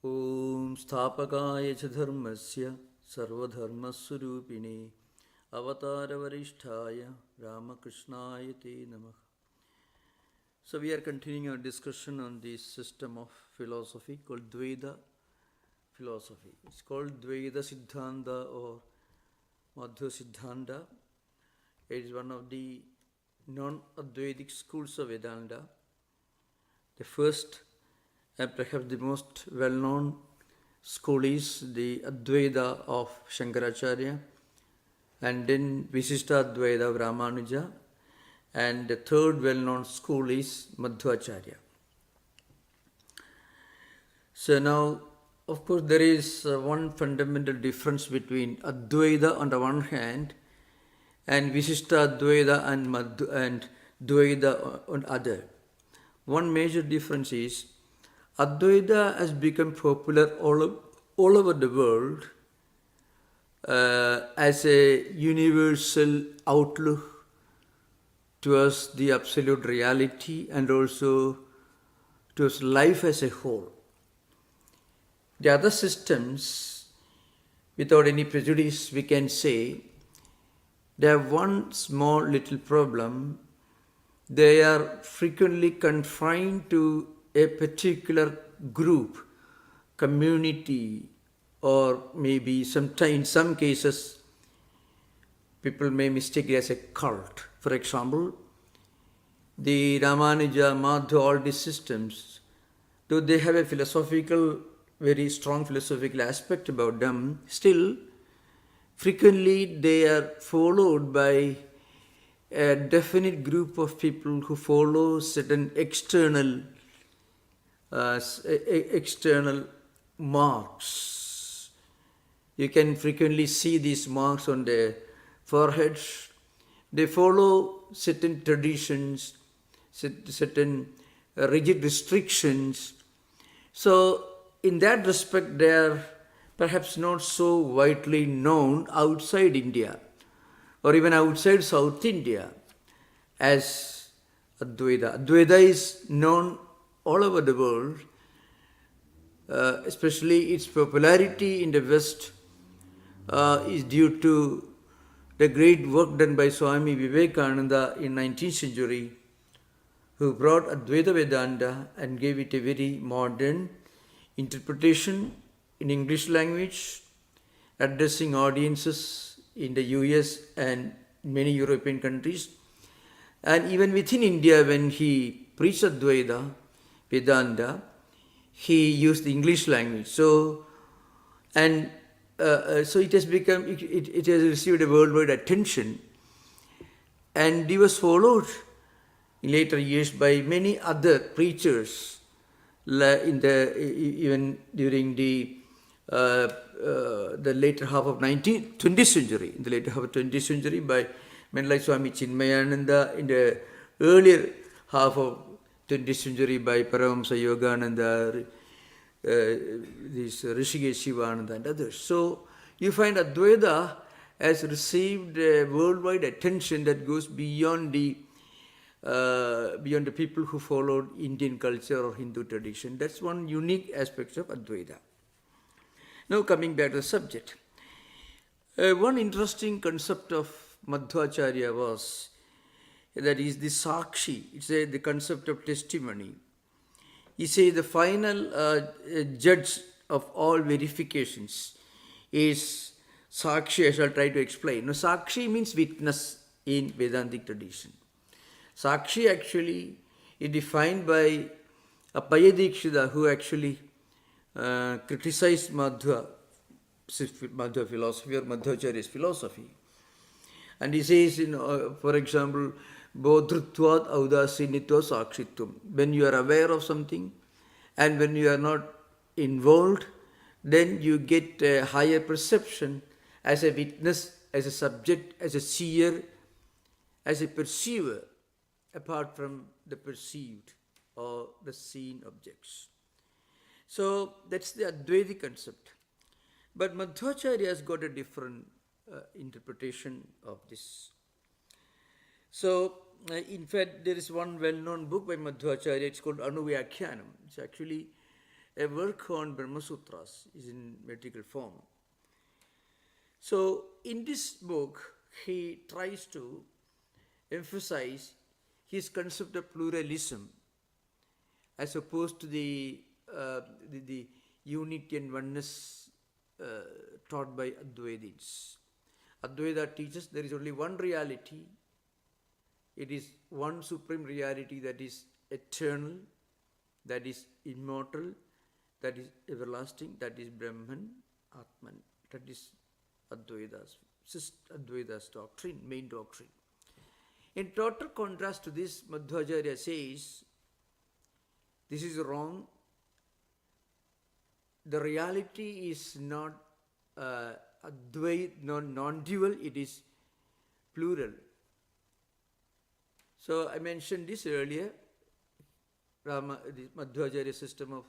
Om Sthapakaya cha dharmasya sarvadharmaswarupine avataravarishthaya Ramakrishnaya te namah. So we are continuing our discussion on this system of philosophy called Dvaita philosophy. It's called Dvaita Siddhanta or Madhvacharya. It is one of the non-Advaitic schools of Vedanta. The first and perhaps the most well-known school is the Advaita of Shankaracharya, and then Visishtadvaita of Ramanuja, and the third well-known school is Madhvacharya. So now, of course, there is one fundamental difference between Advaita on the one hand and Visishtadvaita and Dvaita on other. One major difference is Advaita has become popular all over the world as a universal outlook towards the absolute reality and also towards life as a whole. The other systems, without any prejudice, we can say, they have one small little problem. They are frequently confined to a particular group, community, or maybe sometimes in some cases people may mistake it as a cult. For example, the Ramanuja, Madhva, all these systems, though they have a very strong philosophical aspect about them, still frequently they are followed by a definite group of people who follow certain external marks. You can frequently see these marks on their foreheads. They follow certain traditions, certain rigid restrictions. So in that respect, they are perhaps not so widely known outside India or even outside South India as Advaita. Advaita is known all over the world, especially its popularity in the West is due to the great work done by Swami Vivekananda in 19th century, who brought Advaita Vedanta and gave it a very modern interpretation in English language, addressing audiences in the US and many European countries. And even within India, when he preached Advaita Vedanta, he used the English language. So it has become, it has received a worldwide attention, and he was followed in later years by many other preachers, even during the later half of 20th century, in the later half of 20th century, by men like Swami Tattwamayananda, in the earlier half of 20th century by Paramahamsa Yogananda, this Rishikesh Shivananda and others. So you find Advaita has received worldwide attention that goes beyond the people who followed Indian culture or Hindu tradition. That's one unique aspect of Advaita. Now coming back to the subject. One interesting concept of Madhvacharya was that is the Sakshi. It's the concept of testimony. He says the final judge of all verifications is Sakshi. I shall try to explain. Now, Sakshi means witness in Vedantic tradition. Sakshi actually is defined by Appayadikshita, who actually criticized Madhva philosophy or Madhvacharya's philosophy. And he says, for example, bodhrutvat audasinitva sakshitvam. When you are aware of something and when you are not involved, then you get a higher perception as a witness, as a subject, as a seer, as a perceiver, apart from the perceived or the seen objects. So that's the Advaita concept. But Madhvacharya has got a different interpretation of this. So, in fact, there is one well-known book by Madhvacharya. It's called Anuvyakyanam. It's actually a work on Brahma Sutras, is in metrical form. So, in this book, he tries to emphasize his concept of pluralism as opposed to the unity and oneness taught by Advaitists. Advaita teaches there is only one reality. It is one supreme reality that is eternal, that is immortal, that is everlasting, that is Brahman, Atman. That is Advaita's doctrine, main doctrine. In total contrast to this, Madhvacharya says, this is wrong. The reality is not non-dual, it is plural. So I mentioned this earlier, the Madhvacharya system of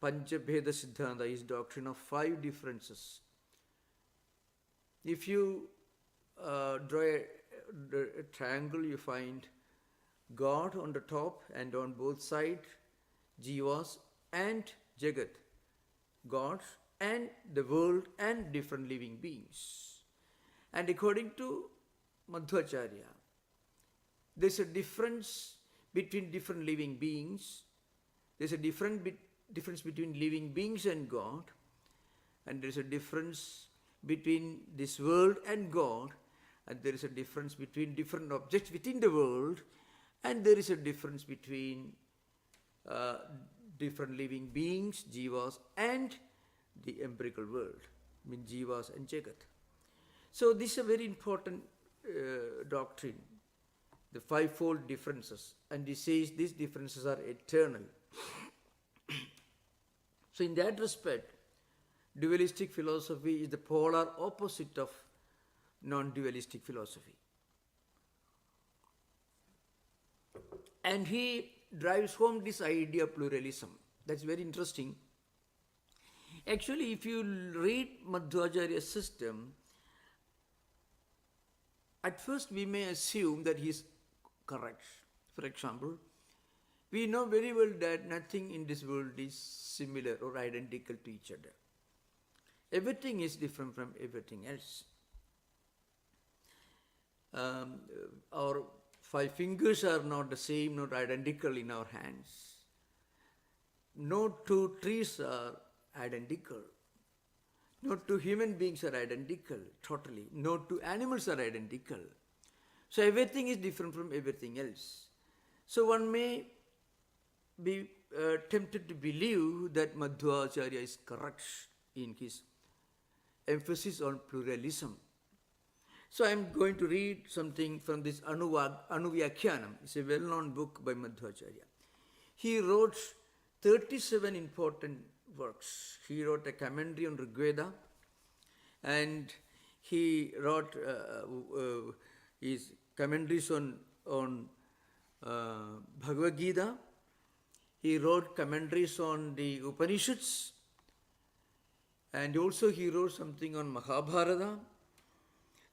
Panchabheda Siddhanta is doctrine of 5 differences. If you draw a triangle, you find God on the top and on both sides, Jivas and Jagat, God and the world and different living beings. And according to Madhvacharya, there is a difference between different living beings. There is a difference between living beings and God, and there is a difference between this world and God, and there is a difference between different objects within the world, and there is a difference between different living beings, jivas, and the empirical world, I mean jivas and jagat. So this is a very important doctrine, the 5-fold differences, and he says these differences are eternal. So in that respect, dualistic philosophy is the polar opposite of non-dualistic philosophy. And he drives home this idea of pluralism. That's very interesting. Actually, if you read Madhvacharya's system, at first we may assume that he is correct. For example, we know very well that nothing in this world is similar or identical to each other. Everything is different from everything else. Our 5 fingers are not the same, not identical in our hands. No 2 trees are identical. No 2 human beings are identical, totally. No 2 animals are identical. So everything is different from everything else. So one may be tempted to believe that Madhvacharya is correct in his emphasis on pluralism. So I am going to read something from this Anuvyakyanam. It's a well-known book by Madhvacharya. He wrote 37 important works. He wrote a commentary on Rigveda, and he wrote his commentaries on Bhagavad Gita. He wrote commentaries on the Upanishads, and also he wrote something on Mahabharata.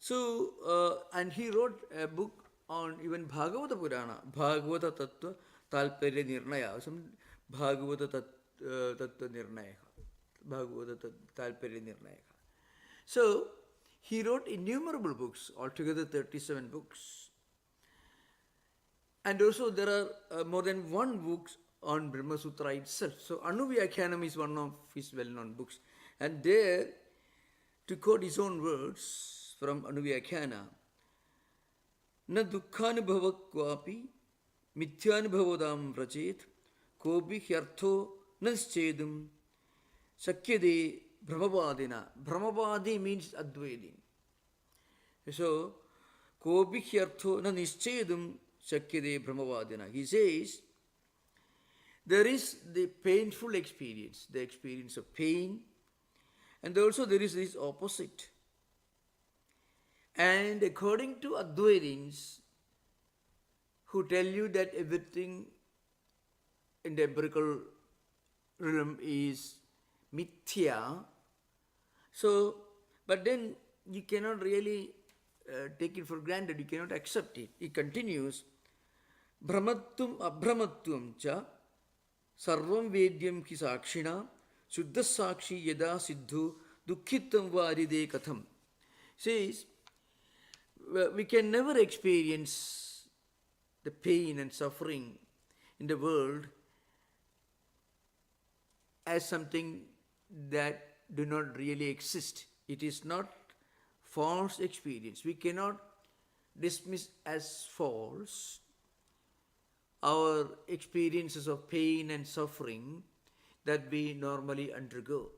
So, and he wrote a book on even Bhagavata Purana, Bhagavata Tattva Talparya Nirnaya, some Bhagavata Tattva Nirnaya, Bhagavata Talparya Nirnaya. So, he wrote innumerable books, altogether 37 books. And also there are more than 1 book on Brahma Sutra itself. So, Anuvyakyanam is one of his well-known books. And there, to quote his own words from Anuvyakhyana, Na dukkhanubhava kvapi mithyanubhavodam vrachet kobi hyartho naschedum sakyade brahmavadina. Brahmavadi means Advaiti. So, kobi hyartho naschedum sakyade brahmavadina. He says, there is the painful experience, the experience of pain, and also there is this opposite. And according to Advaitins, who tell you that everything in the empirical realm is mithya, so, but then you cannot really take it for granted, you cannot accept it. He continues, Brahmatvam abhramatvam cha Sarvam Vedyam ki sakshina Shuddha Sakshi Yada Siddhu Dukkhitam Varide Katham. Says, we can never experience the pain and suffering in the world as something that do not really exist. It is not false experience. We cannot dismiss as false our experiences of pain and suffering that we normally undergo.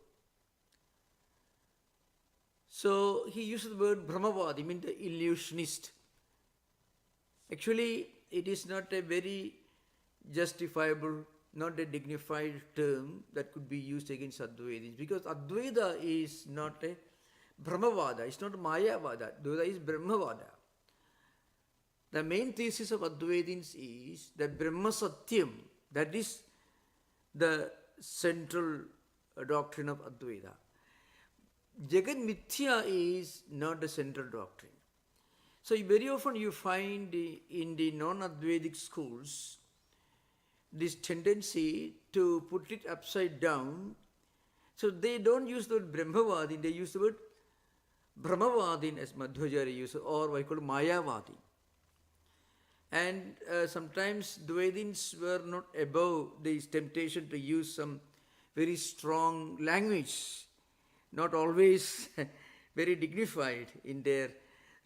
So he uses the word Brahmavadi, means the illusionist. Actually, it is not a very justifiable, not a dignified term that could be used against Advaita, because Advaita is not a Brahmavada, it's not Mayavada, Advaita is Brahmavada. The main thesis of Advaitins is that Brahma Satyam, that is the central doctrine of Advaita. Jagat Mithya is not the central doctrine. So very often you find in the non-Advaitic schools this tendency to put it upside down. So they don't use the word Brahmavadin, they use the word Brahmavadin as Madhvacharya uses, or what I call Mayavadin. And sometimes Dvaitins were not above this temptation to use some very strong language, not always very dignified in their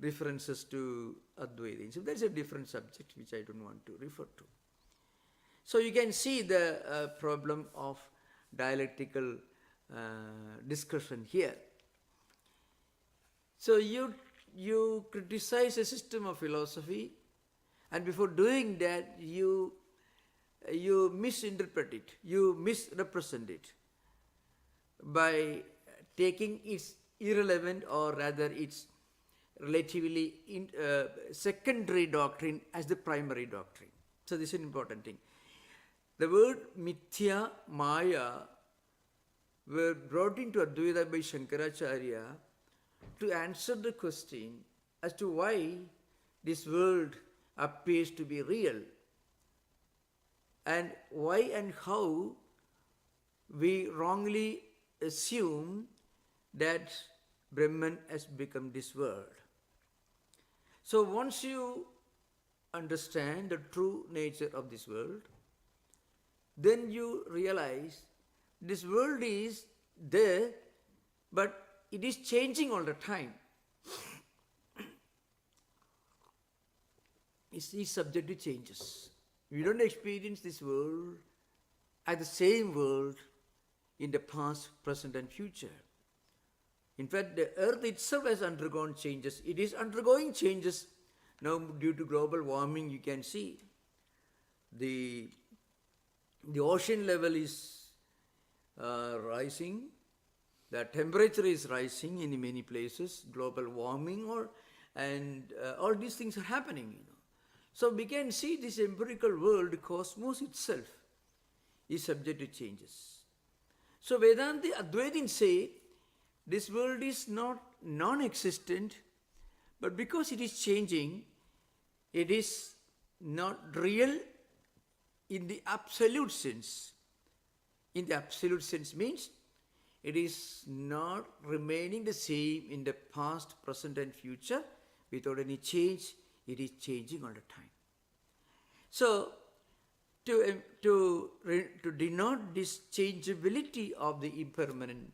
references to Advaitins. So that's a different subject which I don't want to refer to. So you can see the problem of dialectical discussion here. So you criticize a system of philosophy, and before doing that you misinterpret it, you misrepresent it by taking its irrelevant, or rather its relatively secondary doctrine as the primary doctrine. So this is an important thing. The word Mithya, Maya were brought into Advaita by Shankaracharya to answer the question as to why this world appears to be real, and why and how we wrongly assume that Brahman has become this world. So once you understand the true nature of this world, then you realize this world is there, but it is changing all the time. It is subject to changes. We don't experience this world as the same world in the past, present and future. In fact, the earth itself has undergone changes. It is undergoing changes now due to global warming. You can see the ocean level is rising, the temperature is rising in many places, global warming, and all these things are happening. So we can see this empirical world, cosmos itself, is subject to changes. So Vedanta, Advaitins say, this world is not non-existent, but because it is changing, it is not real in the absolute sense. In the absolute sense means it is not remaining the same in the past, present and future without any change. It is changing all the time. So, to denote this changeability of the impermanent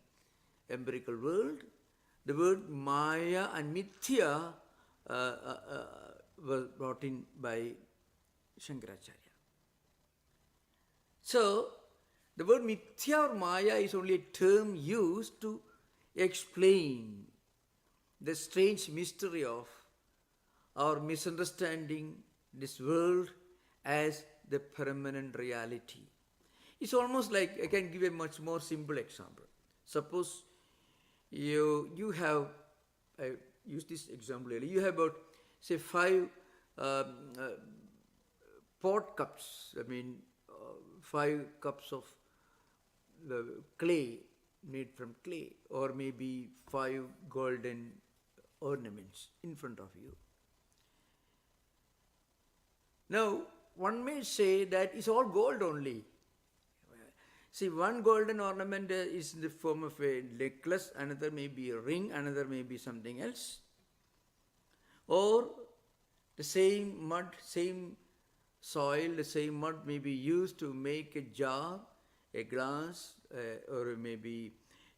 empirical world, the word Maya and Mithya were brought in by Shankaracharya. So, the word Mithya or Maya is only a term used to explain the strange mystery of our misunderstanding this world as the permanent reality. It's almost like, I can give a much more simple example. Suppose you have, I used this example earlier, you have about, say, 5 pot cups, 5 cups of the clay, made from clay, or maybe 5 golden ornaments in front of you. Now, one may say that it's all gold only. See, one golden ornament is in the form of a necklace, another may be a ring, another may be something else. Or the same mud, same soil, the same mud may be used to make a jar, a glass, or maybe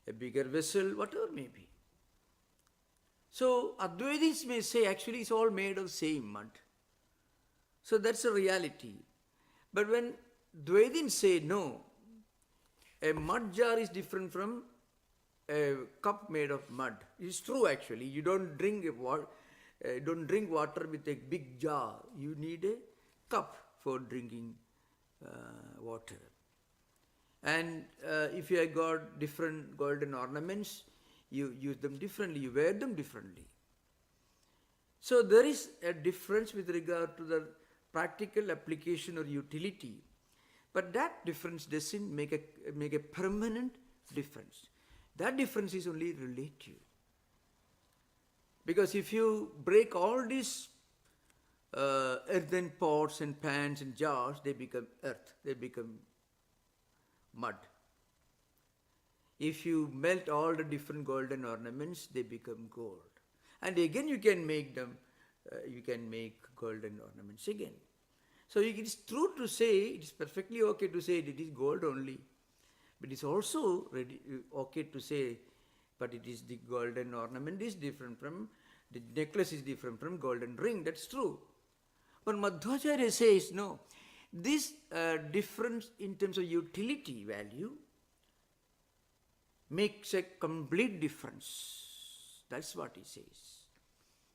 a bigger vessel, whatever may be. So Advaitis may say actually it's all made of same mud. So that's a reality. But when Dvaitins say no, a mud jar is different from a cup made of mud. It's true actually. You don't drink water with a big jar. You need a cup for drinking water. And if you have got different golden ornaments, you use them differently, you wear them differently. So there is a difference with regard to the practical application or utility. But that difference doesn't make a permanent difference. That difference is only relative. Because if you break all these earthen pots and pans and jars, they become earth, they become mud. If you melt all the different golden ornaments, they become gold. And again you can make them, you can make golden ornaments again. So it is true to say, it is perfectly okay to say it is gold only. But it is also okay to say, but it is the golden ornament is different from, the necklace is different from golden ring. That's true. But Madhvacharya says, no, this difference in terms of utility value makes a complete difference. That's what he says.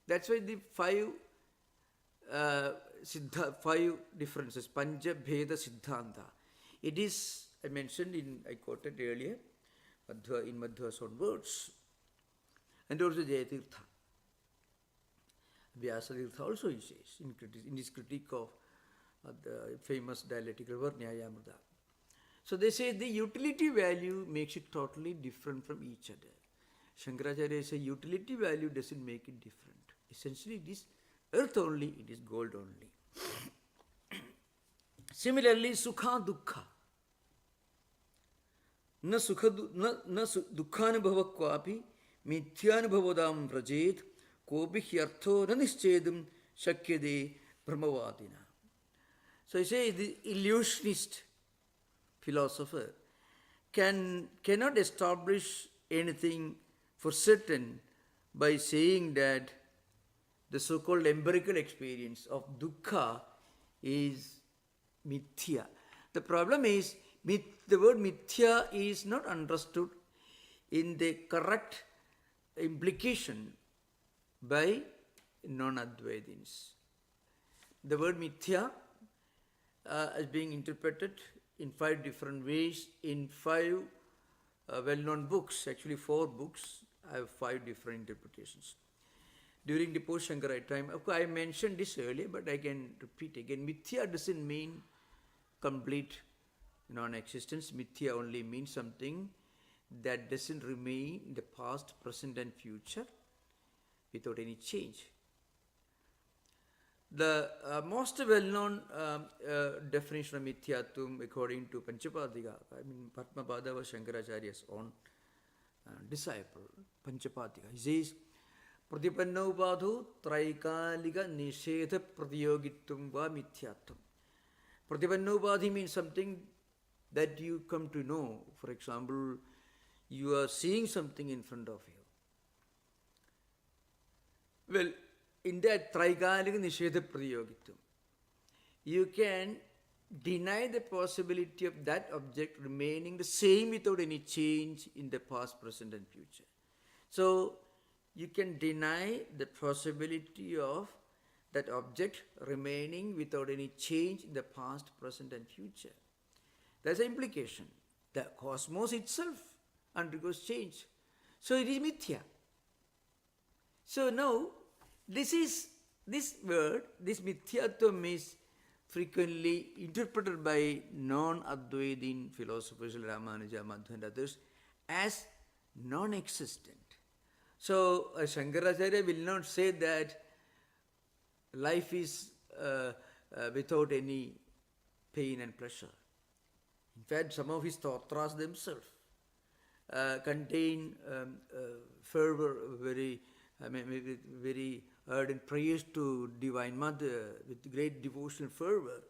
That's why the five differences, Panja Bheda Siddhanta. It is, I mentioned I quoted earlier, in Madhva's own words. And also Jayatirtha. Vyasatirtha also he says, in his critique of the famous dialectical work Nyayamrita. So they say the utility value makes it totally different from each other. Shankaracharya says utility value doesn't make it different. Essentially it is earth only, it is gold only. Similarly, Sukha Dukkha. Na dukkhanubhava kwapi mithyanubhavodam vrajet kopi hyartho na nischedum shakyade brahmavadina. So he says the illusionist philosopher cannot establish anything for certain by saying that the so-called empirical experience of dukkha is mithya. The problem is, the word mithya is not understood in the correct implication by non-Advaitins. The word mithya is being interpreted in 5 different ways in 5 well-known books, actually 4 books. I have 5 different interpretations. During the post-Shankarite time, of course I mentioned this earlier, but I can repeat again. Mithya doesn't mean complete non-existence. Mithya only means something that doesn't remain in the past, present and future without any change. The most well-known definition of Mithyatvam according to Panchapadika, Padmapada was Shankaracharya's own disciple, Panchapadika. He says, Pratipanna upādhu traikalika nishedha pratiyogitvam va mithyatvam. Pratipanna upādhi means something that you come to know. For example, you are seeing something in front of you. Well, in that traikalika nishedha pratiyogitvam, you can deny the possibility of that object remaining the same without any change in the past, present and future. So, you can deny the possibility of that object remaining without any change in the past, present and future. That's the implication. The cosmos itself undergoes change. So it is mithya. So now, this word, this mithyatvam is frequently interpreted by non-Advaitin philosophers, Ramanuja, Madhva and others, as non-existent. So Shankaracharya will not say that life is without any pain and pleasure. In fact, some of his stotras themselves contain fervor, very ardent prayers to Divine Mother with great devotional fervor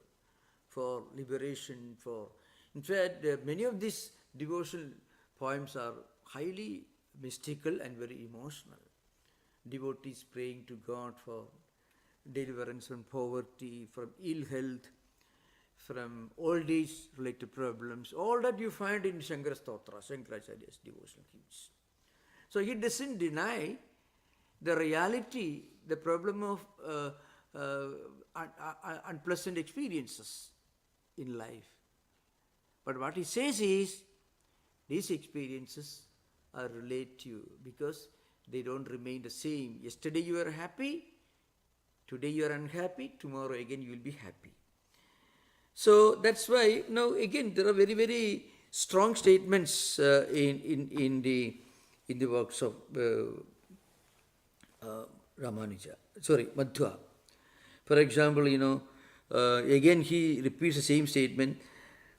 for liberation. In fact, many of these devotional poems are highly mystical and very emotional. Devotees praying to God for deliverance from poverty, from ill health, from old age related problems. All that you find in Shankara Stotra, Shankaracharya's devotional hymns. So he doesn't deny the reality, the problem of unpleasant experiences in life. But what he says is, these experiences are relative because they don't remain the same. Yesterday you were happy, today you are unhappy, tomorrow again you will be happy. So that's why, now again, there are very, very strong statements in the works of Madhva. For example, again he repeats the same statement.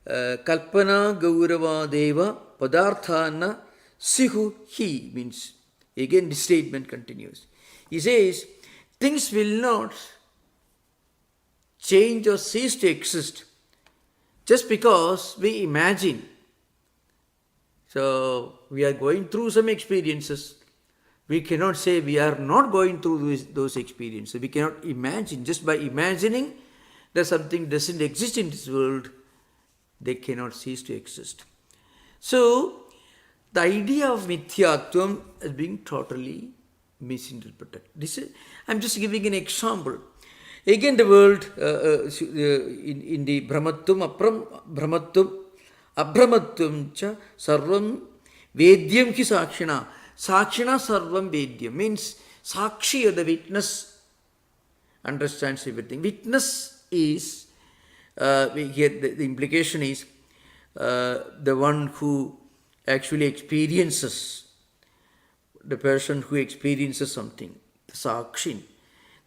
Kalpana Gaurava Deva Padarthana Sihu Hi, means, again this statement continues. He says, things will not change or cease to exist just because we imagine. So we are going through some experiences. We cannot say we are not going through those experiences. We cannot imagine. Just by imagining that something doesn't exist in this world, they cannot cease to exist. So the idea of Mithyatvam is being totally misinterpreted. I'm just giving an example. Again, the world in the Brahmatvam, Abhramatvam cha sarvam vedyam ki sakshina. Sakshina sarvam vedyam means sakshi, the witness, understands everything. Witness is, here the implication is the one who actually experiences, the person who experiences something, the sakshin.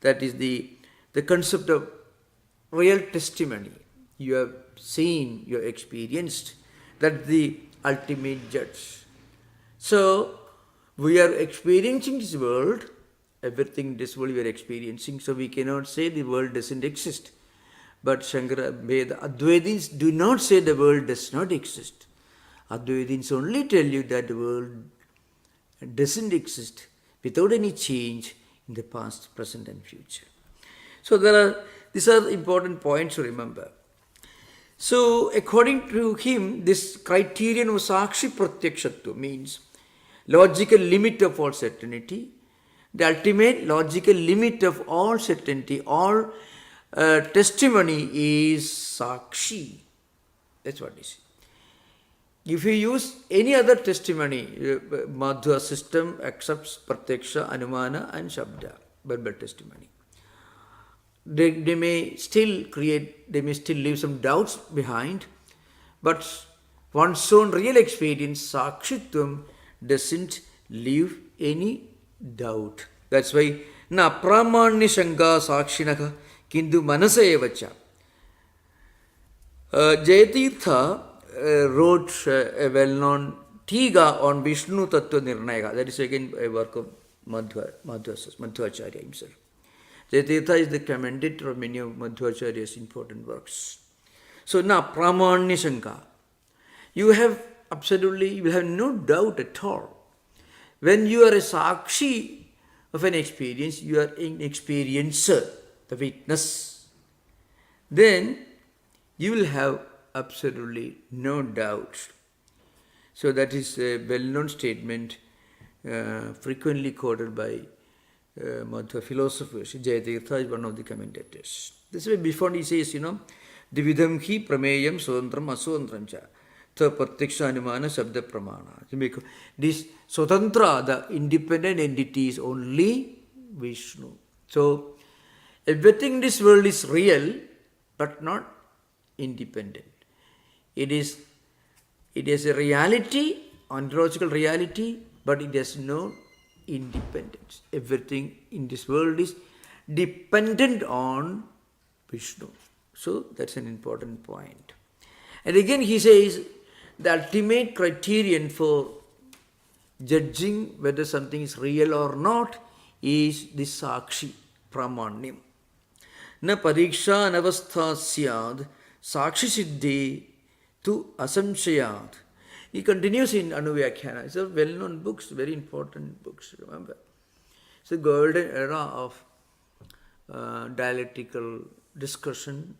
That is the concept of real testimony. You have seen, you have experienced. That's the ultimate judge. So, we are experiencing this world, everything in this world we are experiencing, so we cannot say the world doesn't exist. But Shankara, the Advaitins do not say the world does not exist. Advaitins only tell you that the world doesn't exist without any change in the past, present and future. So these are important points to remember. So according to him, this criterion of Sakshi Pratyakshatva means logical limit of all certainty, the ultimate logical limit of all certainty, all testimony is Sakshi. That's what he says. If you use any other testimony, Madhva system accepts Pratyaksha, Anumana and Shabda, verbal testimony. They may still leave some doubts behind, but one's own real experience, Sakshitvam, doesn't leave any doubt. That's why na pramanya shanga sakshinaka kindu manasa evacha. Jayatirtha wrote a well-known Tiga on Vishnu Tattva Nirnaya. That is again a work of Madhvacharya himself. Jayatirtha is the commentator of many of Madhvacharya's important works. So now, pramanya shanka. You will have no doubt at all. When you are a sakshi of an experience, you are an experiencer, the witness. Then you will have absolutely no doubt. So that is a well-known statement frequently quoted by Madhva philosophers. Jayatirtha is one of the commentators. This way before he says, Dividham hi prameyam sodantram asodantram cha. Pratyaksha anumana sabda pramana. This Swatantra, the independent entity, is only Vishnu. So everything in this world is real, but not independent. It is a reality, ontological reality, but it has no independence. Everything in this world is dependent on Vishnu. So that's an important point. And again he says the ultimate criterion for judging whether something is real or not is the sakshi pramanyam. Na pariksha anavastha syad sakshi siddhi tu asamshayat. He continues in Anuvyakhyana. It's a well-known books, very important books, remember. It's the golden era of dialectical discussion.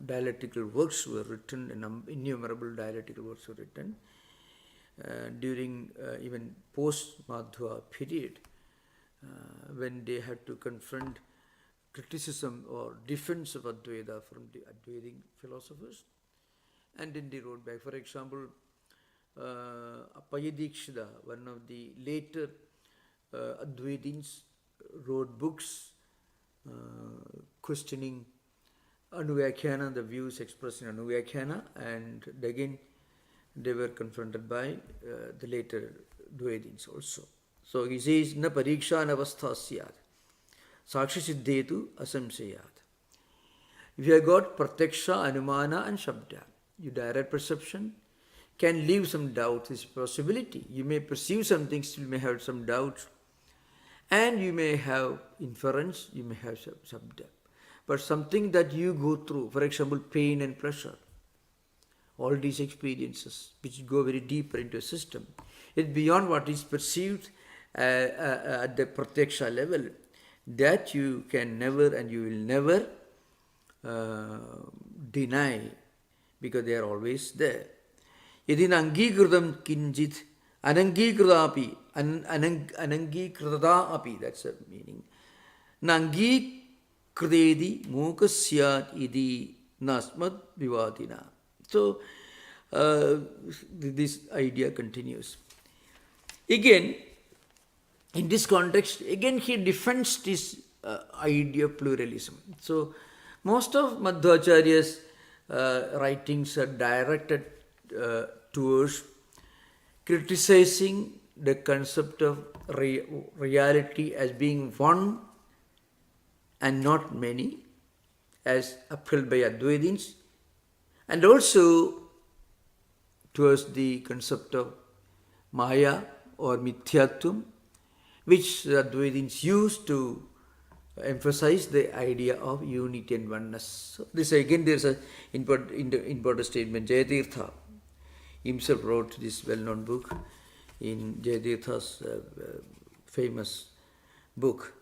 Dialectical works were written, innumerable dialectical works were written during even post-Madhva period, when they had to confront criticism or defense of Advaita from the Advaitic philosophers. And then they wrote back. For example, Appayadikshida, one of the later Advaitins, wrote books questioning Anuvyakhyana, the views expressed in Anuvyakhyana, and again they were confronted by the later Dvaitins also. So he says, na pariksha anavastha syad sakshi siddhetu asamsayat. If you have got pratyaksha, anumana and shabda, your direct perception can leave some doubt, this possibility. You may perceive something, still may have some doubt, and you may have inference, you may have shabda. But something that you go through, for example, pain and pleasure, all these experiences which go very deeper into a system, it's beyond what is perceived at the pratyaksha level, that you can never and you will never deny, because they are always there. Yadina angikrutam kinjit anangikrutapi anangikrutada api, that's the meaning. Nangikrudedi mokasyat idi nasmat vivadina. So this idea continues. Again, in this context, again he defends this idea of pluralism. So most of Madhvacharya's writings are directed towards criticizing the concept of reality as being one and not many, as upheld by Advaitins, and also towards the concept of Maya or Mithyatvam, which Advaitins used to emphasize the idea of unity and oneness. So this again, there is an important statement. Jayatirtha himself wrote this well-known book in Jayatirtha's famous book.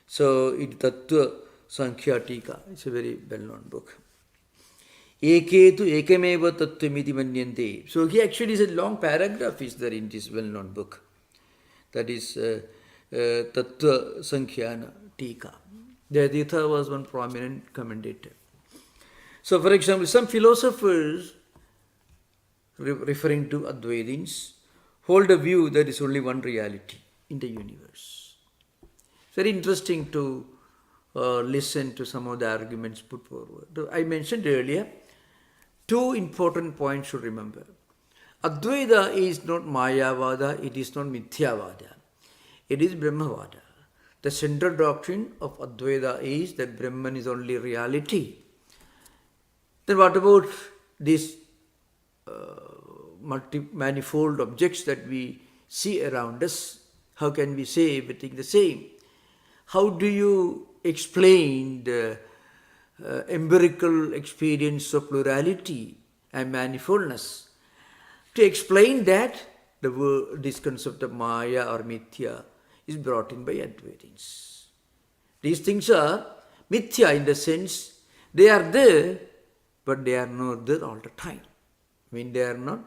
So in Tattva Sankhya Tika, it's a very well-known book. Eketu ekemeva tattvamiti manyante. So he actually is a long paragraph is there in this well-known book. That is Tattva Sankhya Tika. Jayatitha was one prominent commentator. So for example, some philosophers referring to Advaitins hold a view that is only one reality in the universe. It's very interesting to listen to some of the arguments put forward. I mentioned earlier, two important points should remember. Advaita is not Mayavada, it is not Mithyavada. It is Brahmavada. The central doctrine of Advaita is that Brahman is only reality. Then what about these manifold objects that we see around us? How can we say everything the same? How do you explain the empirical experience of plurality and manifoldness? To explain that, this concept of Maya or Mithya is brought in by Advaitins. These things are Mithya in the sense they are there, but they are not there all the time. When they are not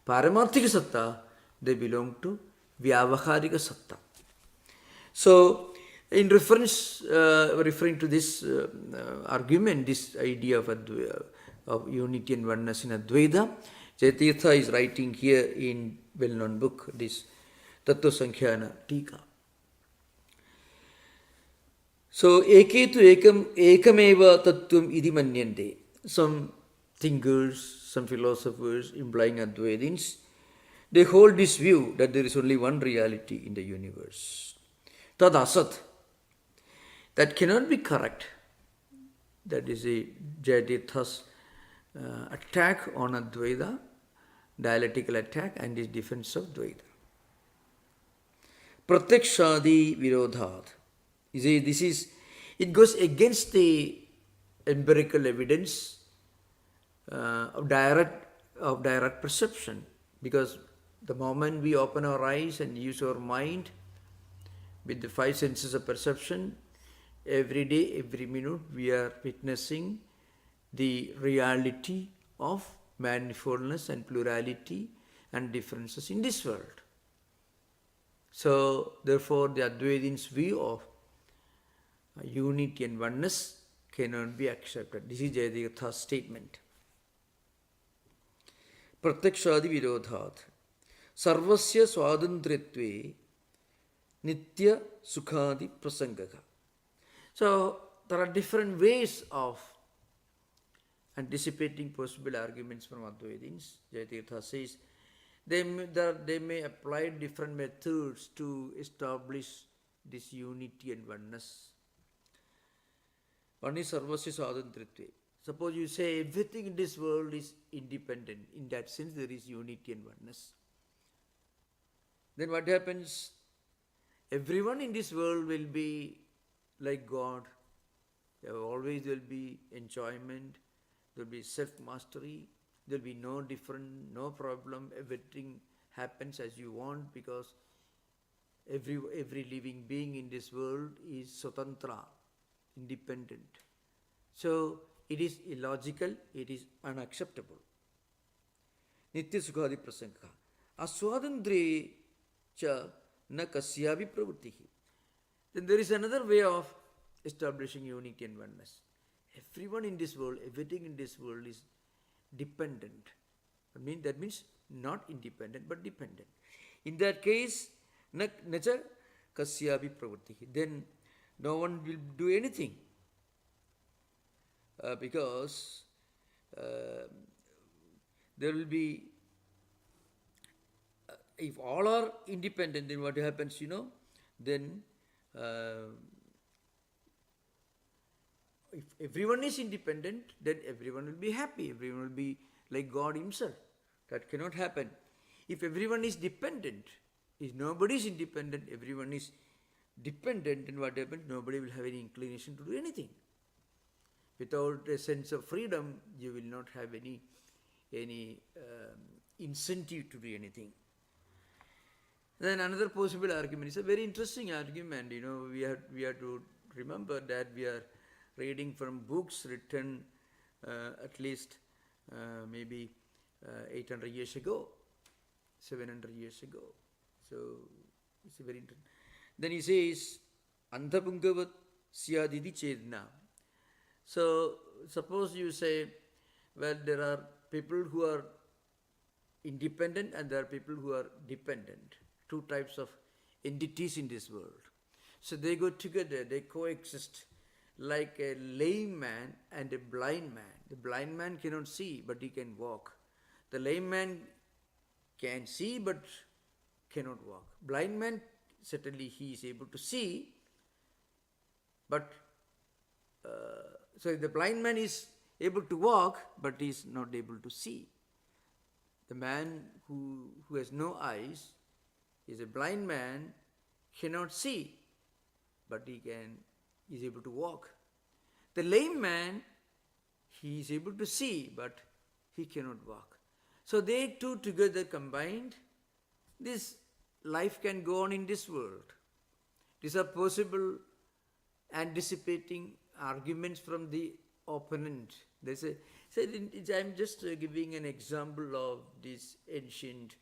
Paramarthika Satta, they belong to Vyavaharika Satta. So, in referring to this argument, this idea of unity and oneness in Advaita, Jayatirtha is writing here in well-known book, this Tattva Sankhya Tika. So, eketu ekameva tattvam idi manyante. Some thinkers, some philosophers implying Advaitins, they hold this view that there is only one reality in the universe. Tad asat. That cannot be correct. That is a Jayatirtha's attack on Advaita, dialectical attack and his defense of Dvaita. Pratyakshadi virodhat. You see, it goes against the empirical evidence of direct perception, because the moment we open our eyes and use our mind with the five senses of perception, every day, every minute, we are witnessing the reality of manifoldness and plurality and differences in this world. So, therefore, the Advaitins' view of unity and oneness cannot be accepted. This is Jayatirtha's statement. Pratyakshadi virodhat sarvasya swadantritve nitya sukhadi prasangaka. So, there are different ways of anticipating possible arguments from Advaitins. Jayatirtha says they may apply different methods to establish this unity and oneness. One is sarvasya swadantritve. Suppose you say everything in this world is independent. In that sense, there is unity and oneness. Then what happens? Everyone in this world will be like God. Always there will be enjoyment. There will be self-mastery. There will be no different, no problem. Everything happens as you want, because every living being in this world is swatantra, independent. So, it is illogical, it is unacceptable. Nitya sukhadi prasanga. Aswadandre cha na kasyavi pravrittihi. Then there is another way of establishing unity and oneness. Everyone in this world, everything in this world is dependent. That means not independent but dependent. In that case, nacha kasyavi pravrittihi. Then no one will do anything. Because there will be, if all are independent, then what happens, then if everyone is independent, then everyone will be happy, everyone will be like God himself. That cannot happen. If everyone is dependent, if nobody is independent, everyone is dependent, then what happens? Nobody will have any inclination to do anything. Without a sense of freedom, you will not have any incentive to do anything. Then another possible argument is a very interesting argument. We have to remember that we are reading from books written at least maybe 800 years ago, 700 years ago. So it's a very interesting. Then he says, Andhabungavat syadidi chedna. So, suppose you say, well, there are people who are independent and there are people who are dependent. Two types of entities in this world. So they go together, they coexist like a lame man and a blind man. The blind man cannot see, but he can walk. The lame man can see, but cannot walk. Blind man, certainly he is able to see, but so the blind man is able to walk, but he is not able to see. The man who has no eyes is a blind man, cannot see, but he is able to walk. The lame man, he is able to see, but he cannot walk. So they two together combined, this life can go on in this world. These are possible anticipating arguments from the opponent. They say, I'm just giving an example of this ancient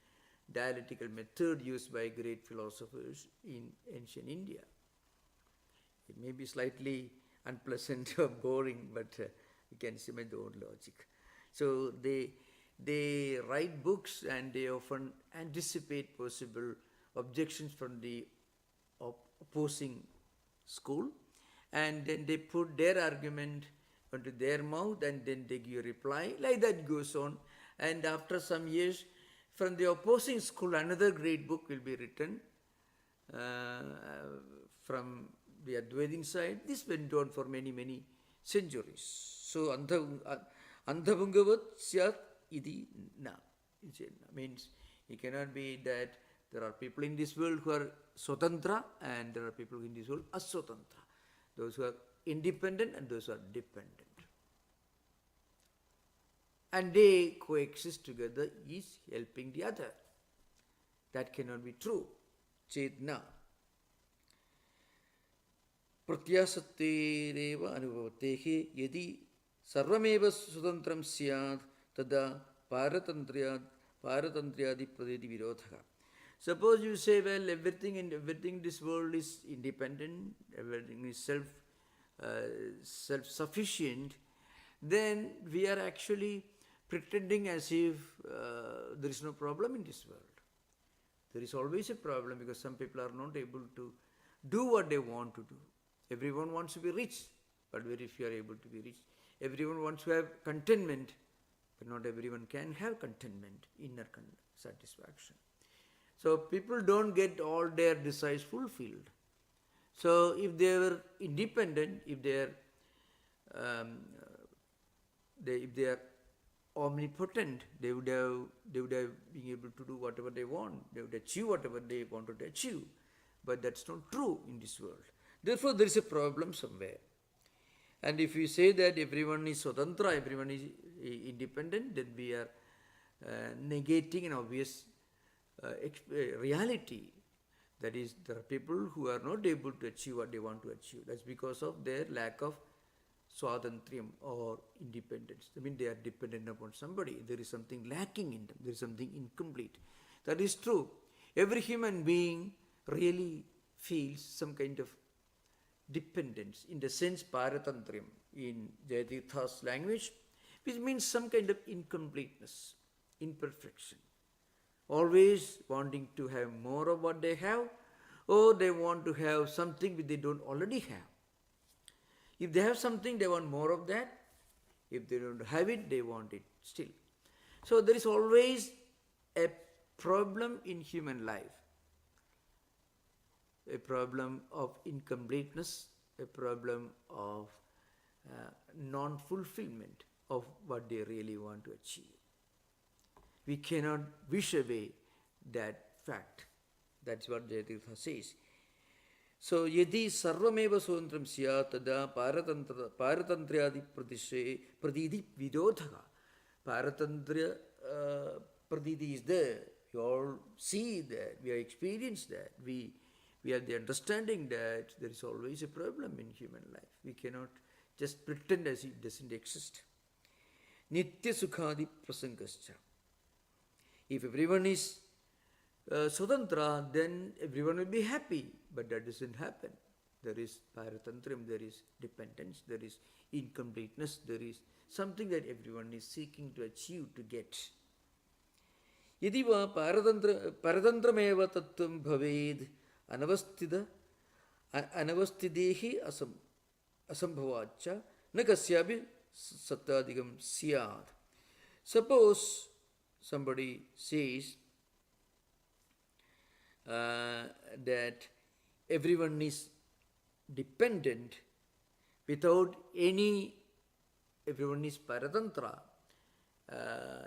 dialectical method used by great philosophers in ancient India. It may be slightly unpleasant or boring, but you can see my own logic. So they write books and they often anticipate possible objections from the opposing school, and then they put their argument onto their mouth and then they give a reply. Like that goes on. And after some years, from the opposing school, another great book will be written from the Advaitin side. This went on for many, many centuries. So Andhabungavat syat iti na. Means it cannot be that there are people in this world who are swatantra and there are people in this world aswatantra. Those who are independent and those who are dependent. And they coexist together, each helping the other. That cannot be true. Chetna. Pratyasattereva anubhavatehe yadi sarvameva sudantram syad tada paratantriyadi pradeti virodhaka. Suppose you say, well, everything in this world is independent, everything is self-sufficient, then we are actually pretending as if there is no problem in this world. There is always a problem because some people are not able to do what they want to do. Everyone wants to be rich, but very few are able to be rich. Everyone wants to have contentment, but not everyone can have contentment, inner satisfaction. So people don't get all their desires fulfilled. So if they were independent, if they are omnipotent, they would have been able to do whatever they want. They would achieve whatever they wanted to achieve. But that's not true in this world. Therefore, there is a problem somewhere. And if we say that everyone is swatantra, everyone is independent, then we are negating an obvious reality. That is, there are people who are not able to achieve what they want to achieve. That's because of their lack of swatantriyam or independence. I mean, they are dependent upon somebody. There is something lacking in them. There is something incomplete. That is true. Every human being really feels some kind of dependence, in the sense paratantriyam in Jayatirtha's language, which means some kind of incompleteness, imperfection. Always wanting to have more of what they have, or they want to have something which they don't already have. If they have something, they want more of that. If they don't have it, they want it still. So there is always a problem in human life. A problem of incompleteness, a problem of non-fulfillment of what they really want to achieve. We cannot wish away that fact. That's what Jayatirtha says. So, yadi sarvameva swantram syat tada paratantriyadi praditi vidodhaka. Paratantriya praditi is there. We all see that. We have experienced that. We have the understanding that there is always a problem in human life. We cannot just pretend as if it doesn't exist. Nitya sukhadi prasangascha. If everyone is swatantra, then everyone will be happy. But that doesn't happen. There is paratantrium, there is dependence, there is incompleteness, there is something that everyone is seeking to achieve, to get. Yadi va paratantrameva tattvam bhaved anavastidehi asambhavacha na kasyabi sattadigam syad. Suppose somebody says that everyone is dependent without everyone is paratantra,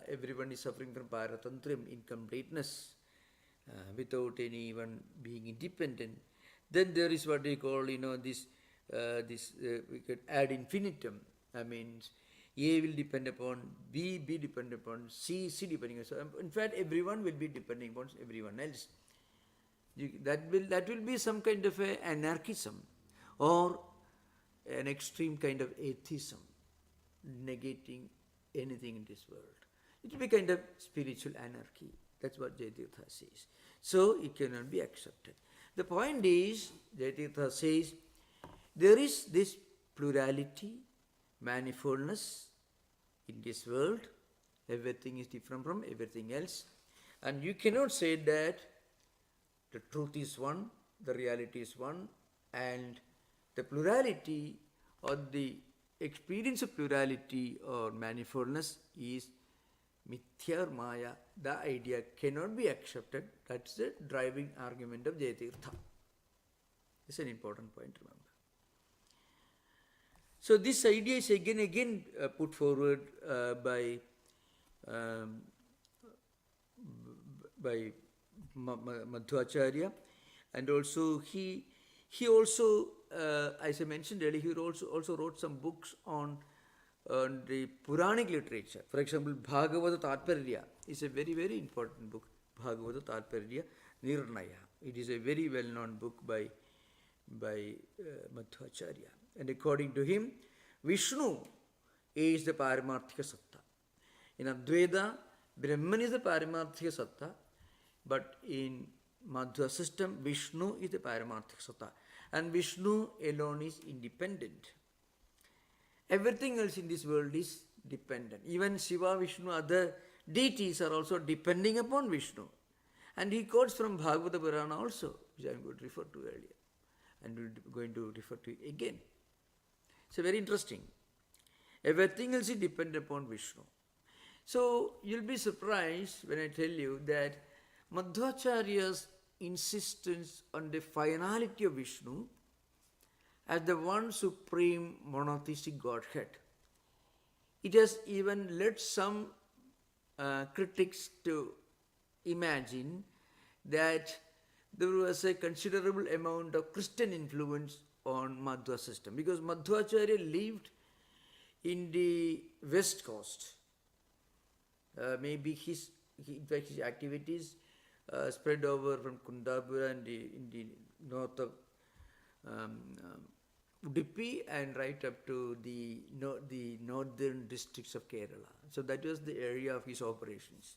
everyone is suffering from paratantrium, incompleteness, without anyone being independent, then there is what they call, this we could add infinitum. That means A will depend upon B, B depend upon C, C depending on. So in fact, everyone will be depending upon everyone else. That will be some kind of a anarchism or an extreme kind of atheism, negating anything in this world. It will be kind of spiritual anarchy. That's what Jayatirtha says. So it cannot be accepted. The point is, Jayatirtha says, there is this plurality, manifoldness in this world. Everything is different from everything else. And you cannot say that the truth is one, the reality is one, and the plurality or the experience of plurality or manifoldness is mithya or maya. The idea cannot be accepted. That's the driving argument of Jayatirtha. This is an important point, remember. So this idea is again put forward um, by Madhvacharya, and also he also, as I mentioned earlier, he also wrote some books on the Puranic literature. For example, Bhagavata Tattvarya is a very important book. Bhagavata Tattvarya Nirnaya. It is a very well-known book by Madhvacharya. And according to him, Vishnu is the Paramarthika Satta. In Advaita, Brahman is the Paramarthika Satta, but in Madhva system, Vishnu is the Paramarthika Satta. And Vishnu alone is independent. Everything else in this world is dependent. Even Shiva, Vishnu, other deities are also depending upon Vishnu. And he quotes from Bhagavata Purana also, which I am going to refer to earlier. And we are going to refer to it again. It's very interesting. Everything else is dependent upon Vishnu. So you'll be surprised when I tell you that Madhvacharya's insistence on the finality of Vishnu as the one supreme monotheistic Godhead, it has even led some critics to imagine that there was a considerable amount of Christian influence on Madhva system, because Madhvacharya lived in the west coast. Maybe his activities spread over from Kundapura in the north of Udupi and right up to the northern districts of Kerala. So that was the area of his operations.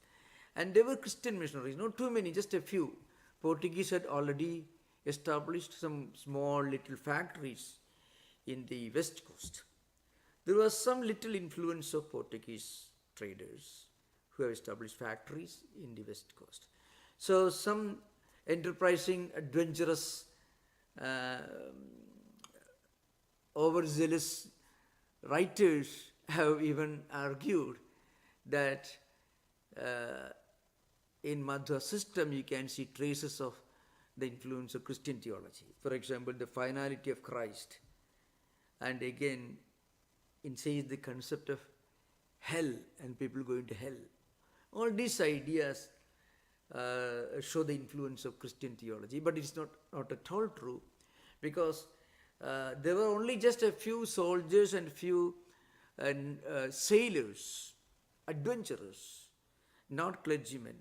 And there were Christian missionaries, not too many, just a few. Portuguese had already established some small little factories in the west coast. There was some little influence of Portuguese traders who have established factories in the west coast. So some enterprising, adventurous, overzealous writers have even argued that in Madhva system you can see traces of the influence of Christian theology. For example, the finality of Christ, and again it says the concept of hell and people going to hell. All these ideas show the influence of Christian theology, but it's not at all true, because there were only just a few soldiers and few sailors, adventurers, not clergymen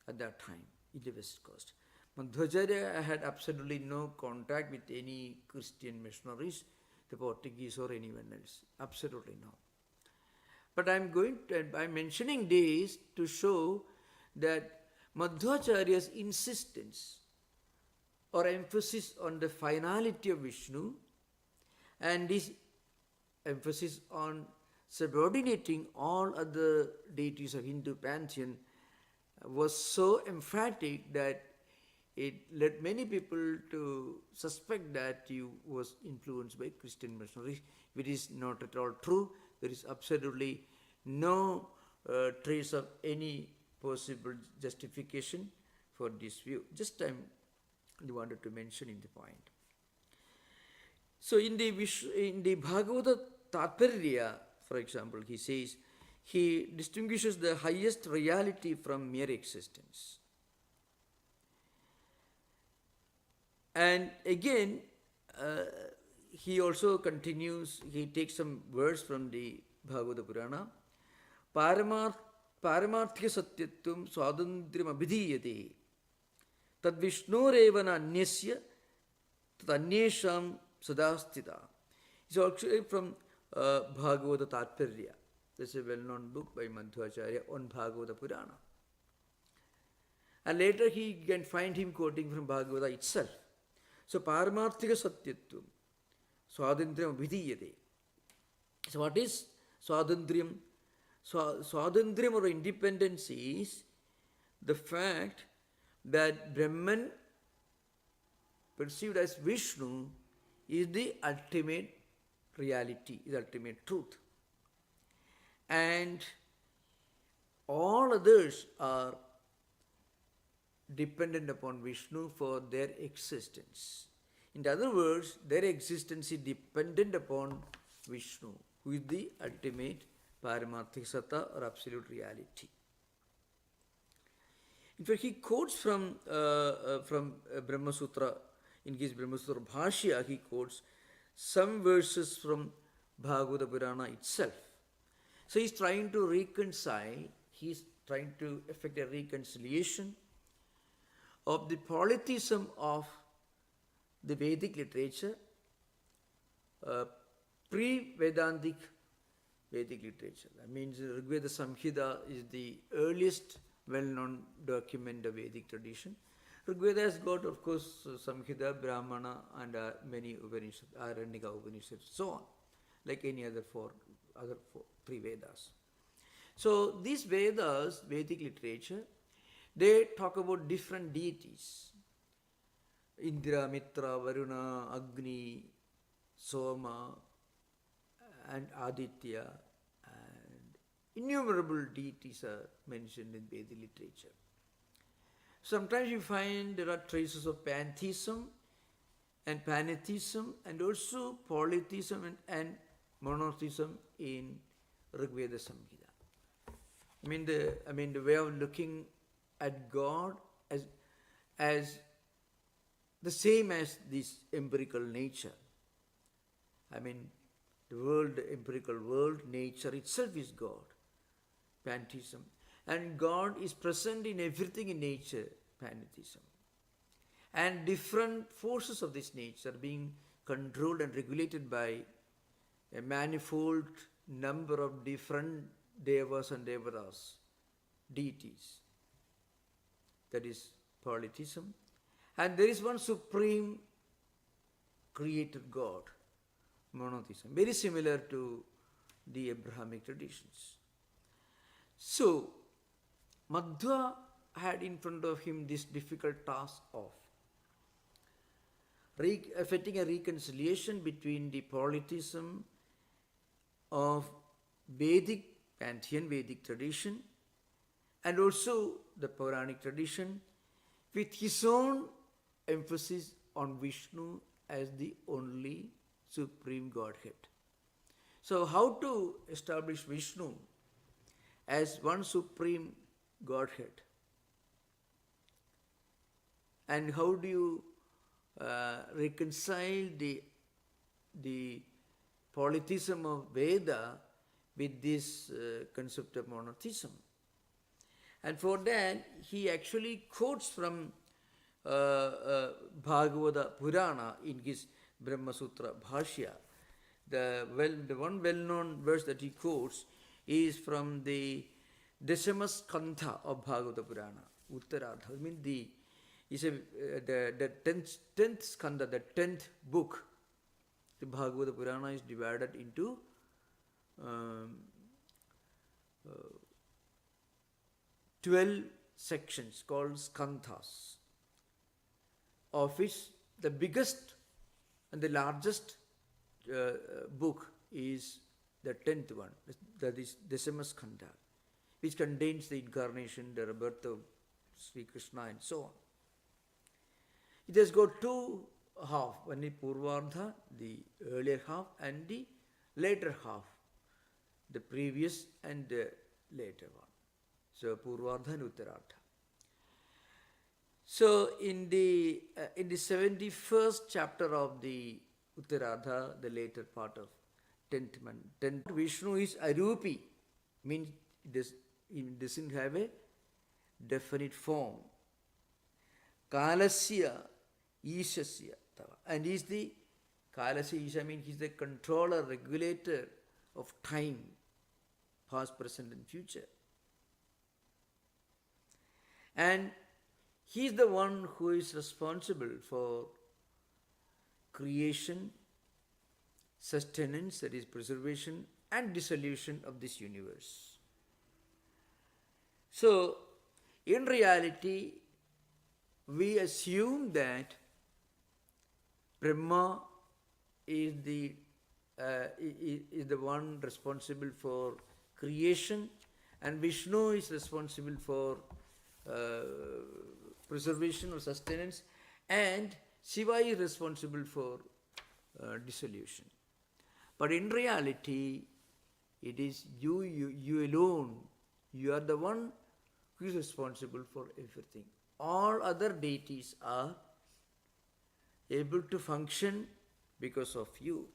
at that time in the west coast. Madhvacharya had absolutely no contact with any Christian missionaries, the Portuguese or anyone else. Absolutely no. But I'm mentioning this to show that Madhvacharya's insistence or emphasis on the finality of Vishnu and his emphasis on subordinating all other deities of Hindu pantheon was so emphatic that it led many people to suspect that he was influenced by Christian missionaries, which is not at all true. There is absolutely no trace of any possible justification for this view. Just I wanted to mention in the point. So in the Bhagavata Tattvarya, for example, he says, he distinguishes the highest reality from mere existence. And again, he also continues, he takes some words from the Bhagavata Purana. Paramarthya satyatvam swadandriyam abhidhiyate tad vishnorevana anyasya tad anyesham sadastita. It's actually from Bhagavata Tattvarya. That's a well-known book by Madhvacharya on Bhagavata Purana. And later he can find him quoting from Bhagavata itself. So, Paramarthika Satyatvam, Swadandriyam Vidhiyate. So, what is Swadandriyam? Swadandriyam or independence is the fact that Brahman, perceived as Vishnu, is the ultimate reality, is the ultimate truth. And all others are dependent upon Vishnu for their existence. In other words, their existence is dependent upon Vishnu, who is the ultimate Paramarthik Satta or absolute reality. In fact, he quotes from Brahma Sutra, in his Brahma Sutra Bhashya, he quotes some verses from Bhagavata Purana itself. So he's trying to reconcile, he's trying to effect a reconciliation of the polytheism of the Vedic literature, pre-Vedantic Vedic literature. That means Rigveda Samhita is the earliest well-known document of Vedic tradition. Rigveda has got, of course, Samhita, Brahmana, and many Upanishads, Aranyaka Upanishads, so on, like any other three Vedas. So these Vedas, Vedic literature, they talk about different deities. Indra, Mitra, Varuna, Agni, Soma, and Aditya, and innumerable deities are mentioned in Vedic literature. Sometimes you find there are traces of pantheism and pantheism and also polytheism and monotheism in Rigveda Samhita. I mean the way of looking at God as the same as this empirical nature. I mean, the world, the empirical world, nature itself is God, pantheism. And God is present in everything in nature, pantheism. And different forces of this nature are being controlled and regulated by a manifold number of different devas and devatas, deities. That is polytheism. And there is one supreme created God, monotheism, very similar to the Abrahamic traditions. So, Madhva had in front of him this difficult task of effecting a reconciliation between the polytheism of Vedic, Pantheon Vedic tradition and also the Puranic tradition with his own emphasis on Vishnu as the only supreme Godhead. So how to establish Vishnu as one supreme Godhead? And how do you reconcile the polytheism of Veda with this concept of monotheism? And for that, he actually quotes from Bhagavata Purana in his Brahma Sutra Bhashya. The one well-known verse that he quotes is from the Dasamaskandha of Bhagavata Purana, Uttaradha. I mean the 10th skandha, the 10th book. The Bhagavata Purana is divided into 12 sections called skandhas, of which the biggest and the largest book is the 10th one, that is Dasamaskandha, which contains the incarnation, the rebirth of Sri Krishna and so on. It has got two halves, one is Purvardha, the earlier half, and the later half, the previous and the later one. So Purvardha and Uttarardha. So in the 71st chapter of the Uttarardha, the later part of 10th month, Vishnu is Arupi, means it doesn't have a definite form. Kalasya Ishasya Tava. And he's the Kalasya Isha means he's the controller, regulator of time, past, present and future. And he is the one who is responsible for creation, sustenance, that is preservation, and dissolution of this universe. So, in reality, we assume that Brahma is the one responsible for creation, and Vishnu is responsible for preservation or sustenance, and Shiva is responsible for dissolution. But in reality, it is you alone. You are the one who is responsible for everything. All other deities are able to function because of you.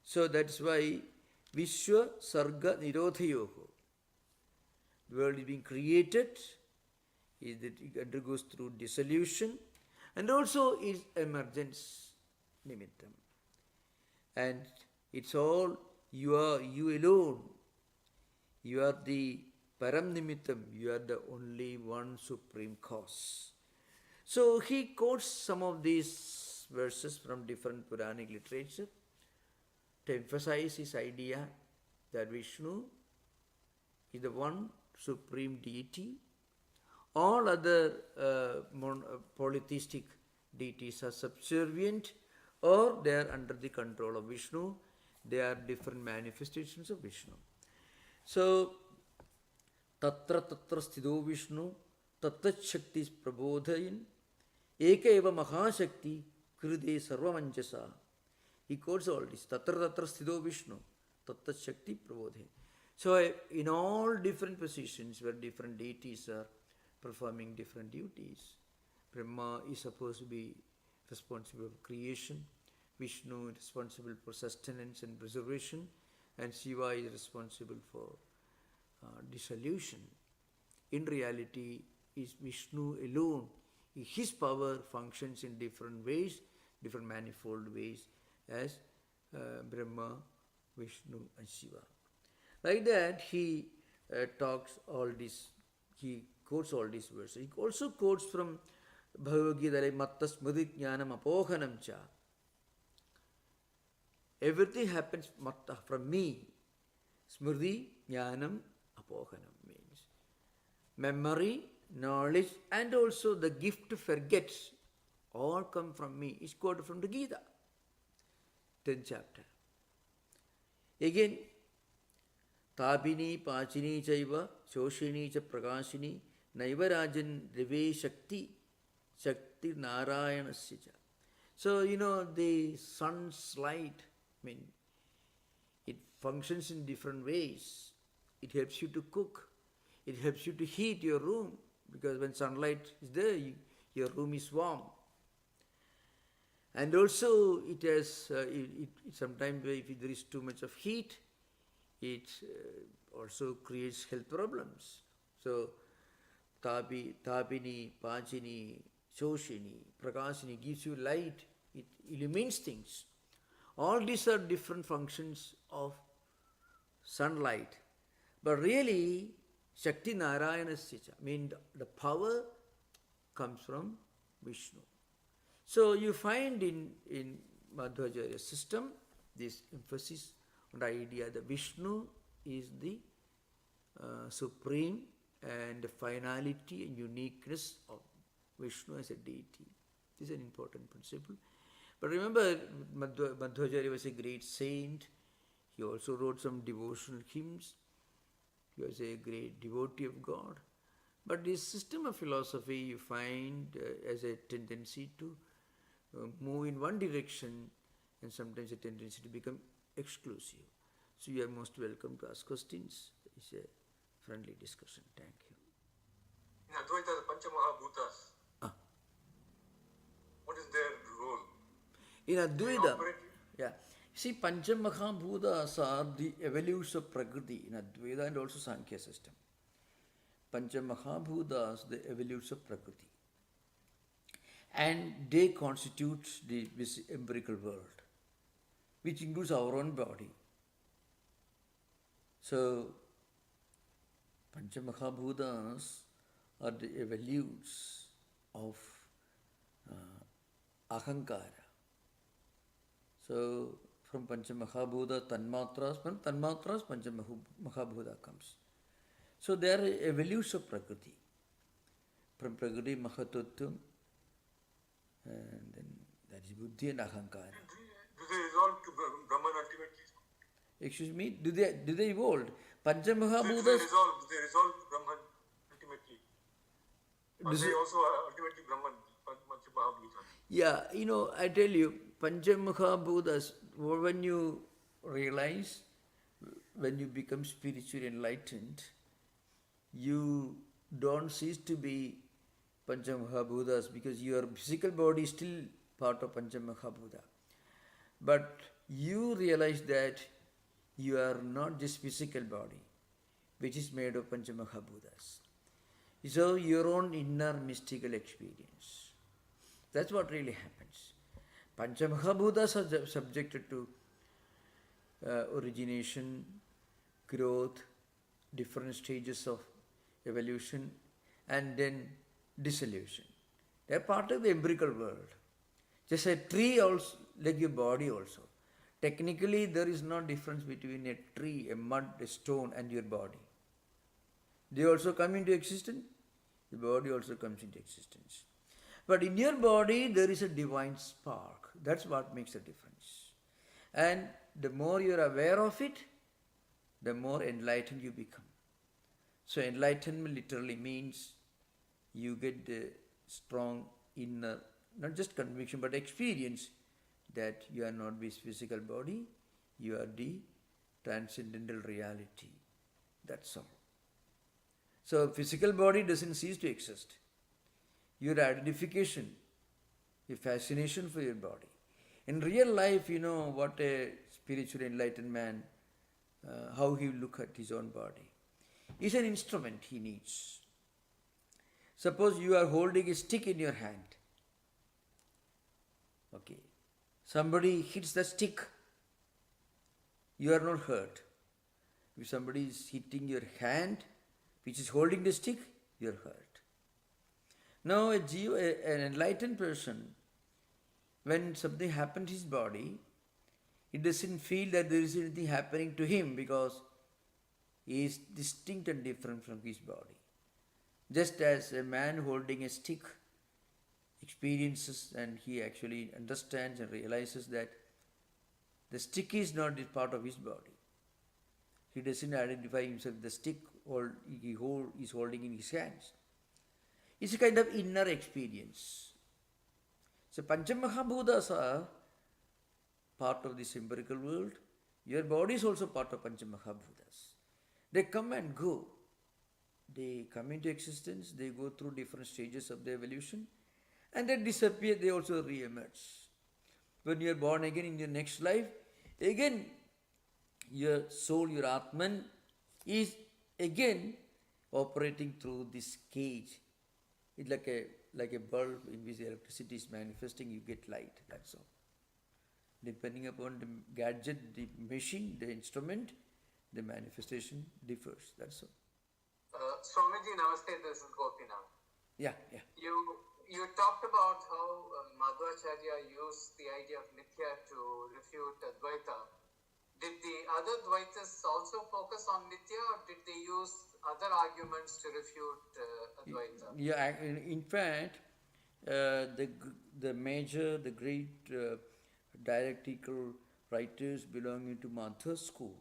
So that's why Vishwa Sarga Nirodhayoho. The world is being created, it undergoes through dissolution, and also is emergence nimittam. And it's all you alone. You are the param nimittam. You are the only one supreme cause. So he quotes some of these verses from different Puranic literature to emphasize his idea that Vishnu is the one supreme deity. All other polytheistic deities are subservient or they are under the control of Vishnu. They are different manifestations of Vishnu. So, tatra tatra sthido Vishnu, tattat shakti prabodhayin, eka eva mahashakti, kride sarvamanjasa. He quotes all this. Tatra tatra sthido Vishnu, tattat shakti prabodhayin. So, in all different positions where different deities are performing different duties, Brahma is supposed to be responsible for creation, Vishnu is responsible for sustenance and preservation, and Shiva is responsible for dissolution. In reality, is Vishnu alone. His power functions in different ways, different manifold ways, as Brahma, Vishnu, and Shiva. Like that, he talks all this. He quotes all these verses. He also quotes from Bhagavad Gita, Matta Smriti Jnanam Apohanam Cha. Everything happens matta, from me. Smriti Jnanam Apohanam means memory, knowledge, and also the gift to forget all come from me. It's quoted from the Gita, 10th chapter. Again, Tapini, Pachini Chaiva, Shoshini Cha Prakashini, Naivarajan Reve Shakti, Shakti Narayanasya. So, the sun's light, it functions in different ways. It helps you to cook. It helps you to heat your room, because when sunlight is there, your room is warm. And also, it has, sometimes if there is too much of heat, it also creates health problems. So, Tapini, Pachini, Shoshini, Prakashini gives you light, it illumines things. All these are different functions of sunlight. But really, Shakti Narayanasya, the power comes from Vishnu. So you find in Madhvacharya's system this emphasis on the idea that Vishnu is the supreme, and the finality and uniqueness of Vishnu as a deity. This is an important principle. But remember, Madhvacharya was a great saint. He also wrote some devotional hymns. He was a great devotee of God. But this system of philosophy you find as a tendency to move in one direction, and sometimes a tendency to become exclusive. So you are most welcome to ask questions. It's a friendly discussion. Thank you. In Advaita, the Panchamahabhutas, what is their role? In Advaita, see, Panchamahabhutas are the evolutes of Prakriti in Advaita and also Sankhya system. Panchamahabhutas, the evolutes of Prakriti. And they constitute this empirical world, which includes our own body. So, Panchamahabhutas are the evolutes of Ahankara. So, from Panchamahabhuta, Tanmatras, Panchamahabhuta comes. So, they are evolutes of Prakriti. From Prakriti, Mahatutvam, and then that is Buddhi and Ahankara. Do they resolve to Brahman ultimately? Excuse me, do they evolve? Panchamahabhutas. Do they resolve to Brahman ultimately? Or they also are ultimately Brahman, Panchamahabhutas? Yeah, I tell you, Panchamahabhutas, when you realize when you become spiritually enlightened, you don't cease to be Panchamahabhutas because your physical body is still part of Panchamahabhuta. But you realize that you are not just physical body, which is made of Panchamahabhutas. So your own inner mystical experience. That's what really happens. Panchamahabhutas are subjected to origination, growth, different stages of evolution, and then dissolution. They are part of the empirical world. Just a tree also, like your body also. Technically, there is no difference between a tree, a mud, a stone, and your body. They also come into existence. The body also comes into existence. But in your body, there is a divine spark. That's what makes a difference. And the more you are aware of it, the more enlightened you become. So enlightenment literally means you get the strong inner, not just conviction, but experience that you are not this physical body, you are the transcendental reality. That's all. So physical body doesn't cease to exist. Your identification, your fascination for your body. In real life, you know what a spiritually enlightened man, how he look at his own body. It's an instrument he needs. Suppose you are holding a stick in your hand. Okay. Somebody hits the stick, you are not hurt. If somebody is hitting your hand, which is holding the stick, you are hurt. Now, an enlightened person, when something happens to his body, he doesn't feel that there is anything happening to him because he is distinct and different from his body. Just as a man holding a stick experiences and he actually understands and realizes that the stick is not part of his body. He doesn't identify himself with the stick he is holding in his hands. It's a kind of inner experience. So Panchamahabhutas are part of this empirical world. Your body is also part of Panchamahabhutas. They come and go. They come into existence, they go through different stages of the evolution, and then disappear, they also re-emerge. When you are born again in your next life, again your soul, your Atman, is again operating through this cage. It's like a bulb in which the electricity is manifesting, you get light, that's all. Depending upon the gadget, the machine, the instrument, the manifestation differs, that's all. Swamiji, namaste, this is Gopinath. Yeah. You talked about how Madhvacharya used the idea of Nitya to refute Dvaita. Did the other Dvaitas also focus on Nitya, or did they use other arguments to refute Advaita? Yeah, in fact, the great dialectical writers belonging to Madhva school,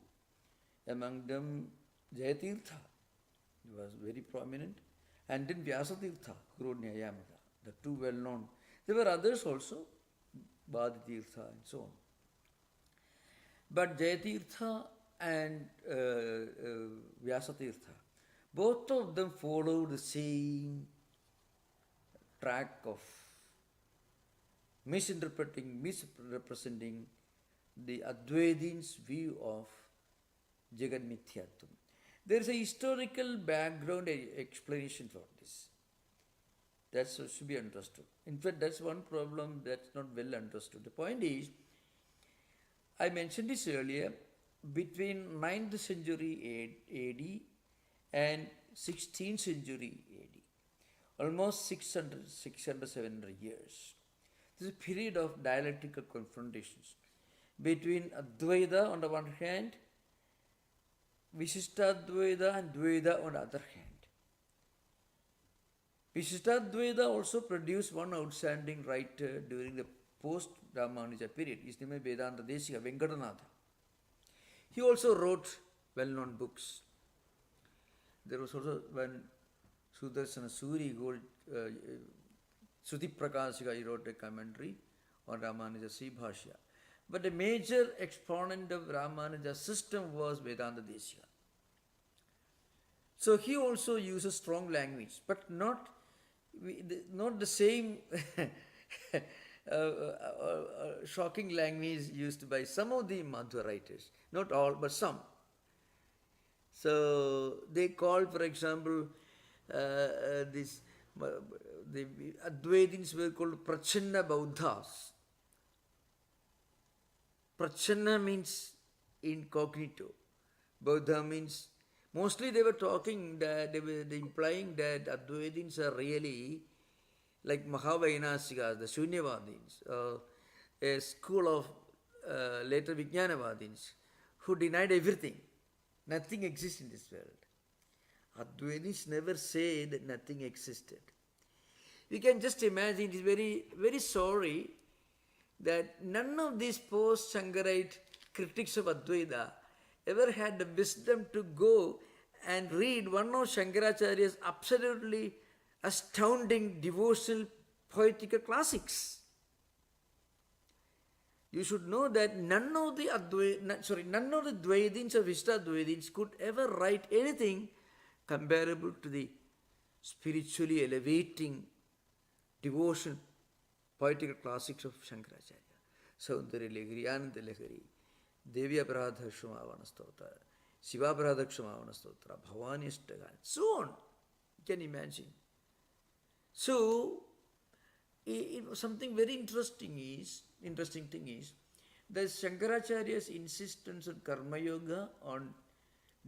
among them Jayatirtha was very prominent, and then Vyasatirtha, who wrote Nyayamata, the two well-known. There were others also, Bhadatirtha and so on. But Jayatirtha and Vyasatirtha, both of them followed the same track of misrepresenting the Advaitins' view of Jagat Mithyatvam. There is a historical background explanation for this. That should be understood. In fact, that's one problem that's not well understood. The point is, I mentioned this earlier, between 9th century AD and 16th century AD, almost 600, 700 years. This is a period of dialectical confrontations between Advaita on the one hand, Vishishtadvaita and Dvaita on the other hand. Vishishtadvaita also produced one outstanding writer during the post-Ramanuja period. His name is Vedanta Desika Venkatanatha. He also wrote well-known books. There was also when Sudarsana Suri, Sruti Prakashika, he wrote a commentary on Ramanuja Sri Bhashya. But a major exponent of Ramanuja's system was Vedanta Desika. So he also uses strong language, but not the same shocking language used by some of the Madhva writers. Not all, but some. So they call, for example, the Advaitins were called Prachanna Bauddhas. Prachanna means incognito. Buddha means, mostly they were talking that, they were implying that Advaitins are really like Mahavainasikas, the Shunyavadins, a school of later Vijnanavadins, who denied everything. Nothing exists in this world. Advaitins never say that nothing existed. We can just imagine, it is very, very sorry that none of these post-Shankarite critics of Advaita ever had the wisdom to go and read one of Shankaracharya's absolutely astounding devotional poetical classics. You should know that none of the Dvaitins or Vishtadvaitins could ever write anything comparable to the spiritually elevating devotion poetical classics of Shankaracharya. Saundara Lahari, Ananda Lahari, Devi Aparadha Kshumavana Stotra, Shiva Aparadha Kshumavana Stotra, Bhavani Ashtaga, and so on. You can imagine. So, something very interesting thing is that Shankaracharya's insistence on Karma Yoga, on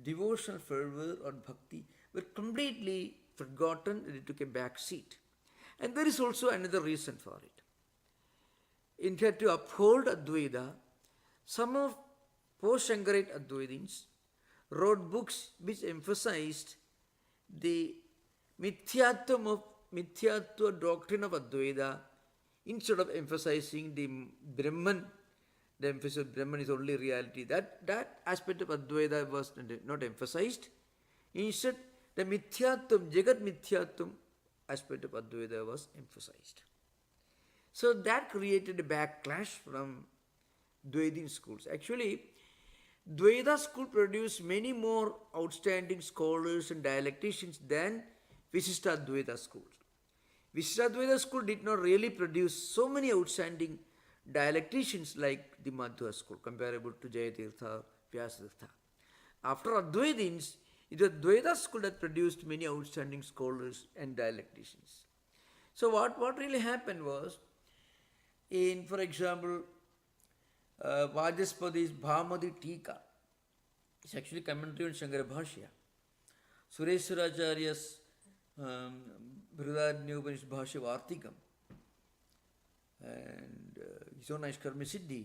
devotional fervor, on bhakti were completely forgotten and it took a back seat. And there is also another reason for it. In order to uphold Advaita, some of post-Shankarite Advaitins wrote books which emphasized the mithyatva doctrine of Advaita instead of emphasizing the Brahman. The emphasis of Brahman is only reality. That aspect of Advaita was not emphasized. Instead, the mithyatvam, Jagat mithyatvam aspect of Advaita was emphasized. So that created a backlash from Dvaitin schools. Actually, Dvaita school produced many more outstanding scholars and dialecticians than Vishishtadvaita schools. Vishishtadvaita school did not really produce so many outstanding dialecticians like the Madhva school, comparable to Jayatirtha, Vyasatirtha. After Advaitins, it was Dvaita school that produced many outstanding scholars and dialecticians. So what really happened was, for example, Vajaspati's Bhamadi Tika, it's actually commentary on Shankara Bhashya. Sureshwaracharya's Brihadaranyupanishad Bhashya Vartikam, and his own Aishkarmi Siddhi,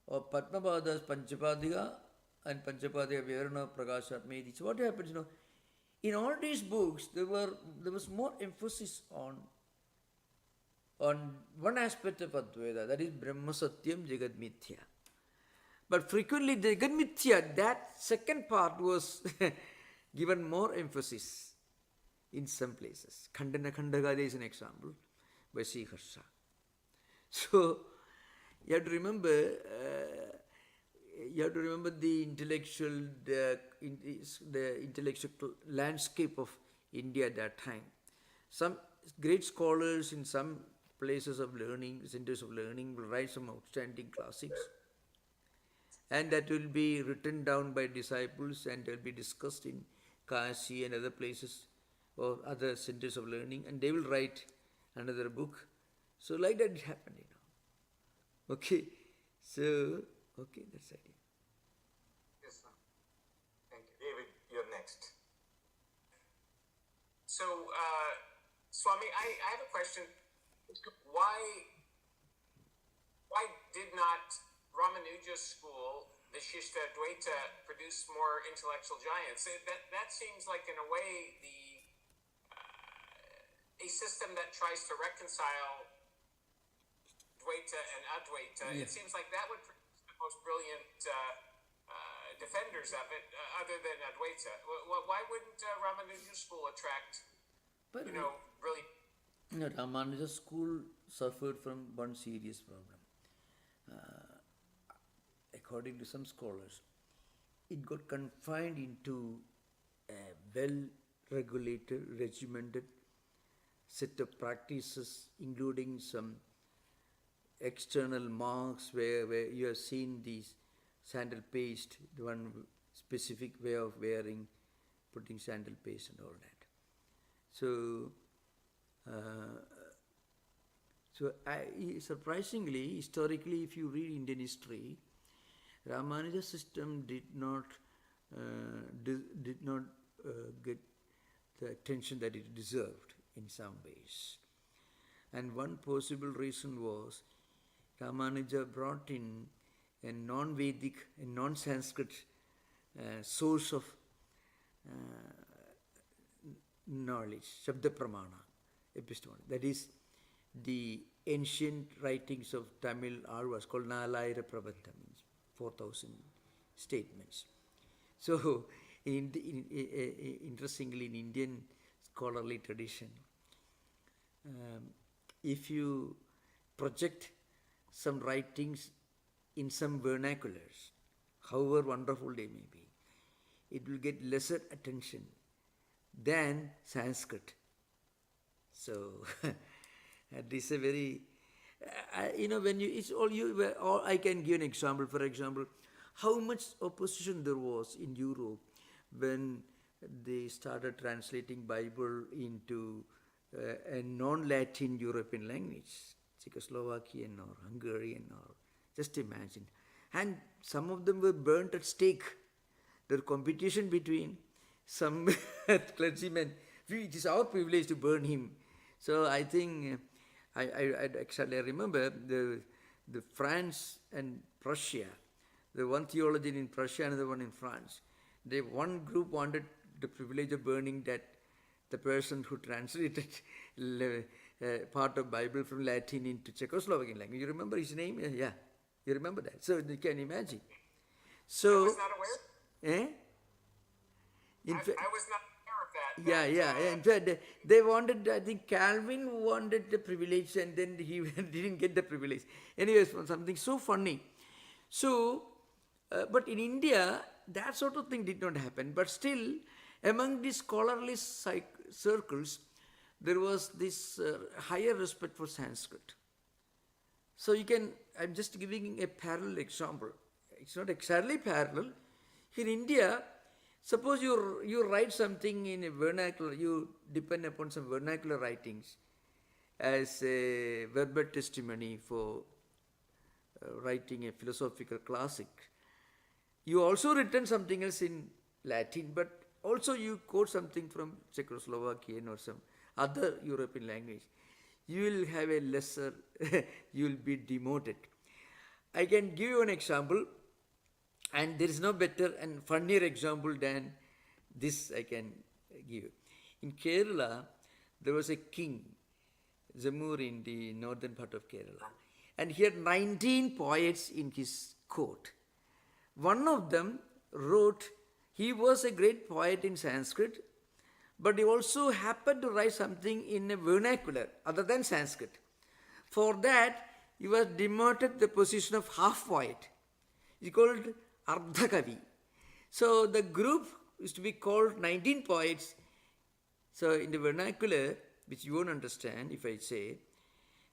or Padmapada's Panchapadika and Panchapadika Vivarana Prakashatmedi. So what happens, in all these books, there was more emphasis on one aspect of Advaita, that is Brahma Satyam Jagat Mithya. But frequently Jagat Mithya, that second part was given more emphasis in some places. Khandana Khandagada is an example by Sriharsha. So you have to remember the intellectual landscape of India at that time. Some great scholars in some places of learning, centers of learning, will write some outstanding classics, and that will be written down by disciples and will be discussed in Kashi and other places or other centers of learning, and they will write another book. So like that it happened, Okay, so, that's the idea. Yes, sir. Thank you. David, you're next. So, Swami, I have a question. Why did not Ramanuja's school, Vishishta Dvaita, produce more intellectual giants? That seems like, in a way, a system that tries to reconcile Dvaita and Advaita. Yeah. It seems like that would produce the most brilliant defenders of it, other than Advaita. Why wouldn't Ramanuja's school attract, But brilliant? Ramanuja's school suffered from one serious problem. according to some scholars, it got confined into a well-regulated, regimented set of practices, including some external marks where you have seen these sandal paste, the one specific way of wearing, putting sandal paste and all that. So, surprisingly, historically, if you read Indian history, Ramanuja system did not get the attention that it deserved in some ways. And one possible reason was Ramanuja brought in a non-Vedic, a non-Sanskrit source of knowledge, Shabda Pramana, epistemology. That is, the ancient writings of Tamil Alvas called Nalayira Prabhatha, means 4,000 statements. So, interestingly, in Indian scholarly tradition, if you project some writings in some vernaculars, however wonderful they may be, it will get lesser attention than Sanskrit. So, this is a very, when you, it's all you, or I can give an example. For example, how much opposition there was in Europe when they started translating Bible into a non-Latin European language, Czechoslovakian or Hungarian, or just imagine. And some of them were burnt at stake. There was competition between some clergymen. It is our privilege to burn him. So I think, I remember the France and Prussia, the one theologian in Prussia and the one in France. One group wanted the privilege of burning the person who translated part of Bible from Latin into Czechoslovakian language. You remember his name? Yeah, you remember that. So you can imagine. So, I was not aware. In I was not aware of that. Yeah. In fact, they wanted, I think Calvin wanted the privilege and then he didn't get the privilege. Anyways, something so funny. So, but in India, that sort of thing did not happen. But still, among these scholarly circles, there was this higher respect for Sanskrit. So I'm just giving a parallel example. It's not exactly parallel. In India, suppose you write something in a vernacular, you depend upon some vernacular writings as a verbal testimony for writing a philosophical classic. You also written something else in Latin, but also you quote something from Czechoslovakian or some other European language. You will have a lesser, you will be demoted. I can give you an example, and there is no better and funnier example than this I can give. In Kerala, there was a king, Jamur, in the northern part of Kerala, and he had 19 poets in his court. One of them wrote, he was a great poet in Sanskrit, but he also happened to write something in a vernacular other than Sanskrit. For that, he was demoted the position of half poet. He called Ardhakavi. So the group is to be called 19 poets. So in the vernacular, which you won't understand if I say,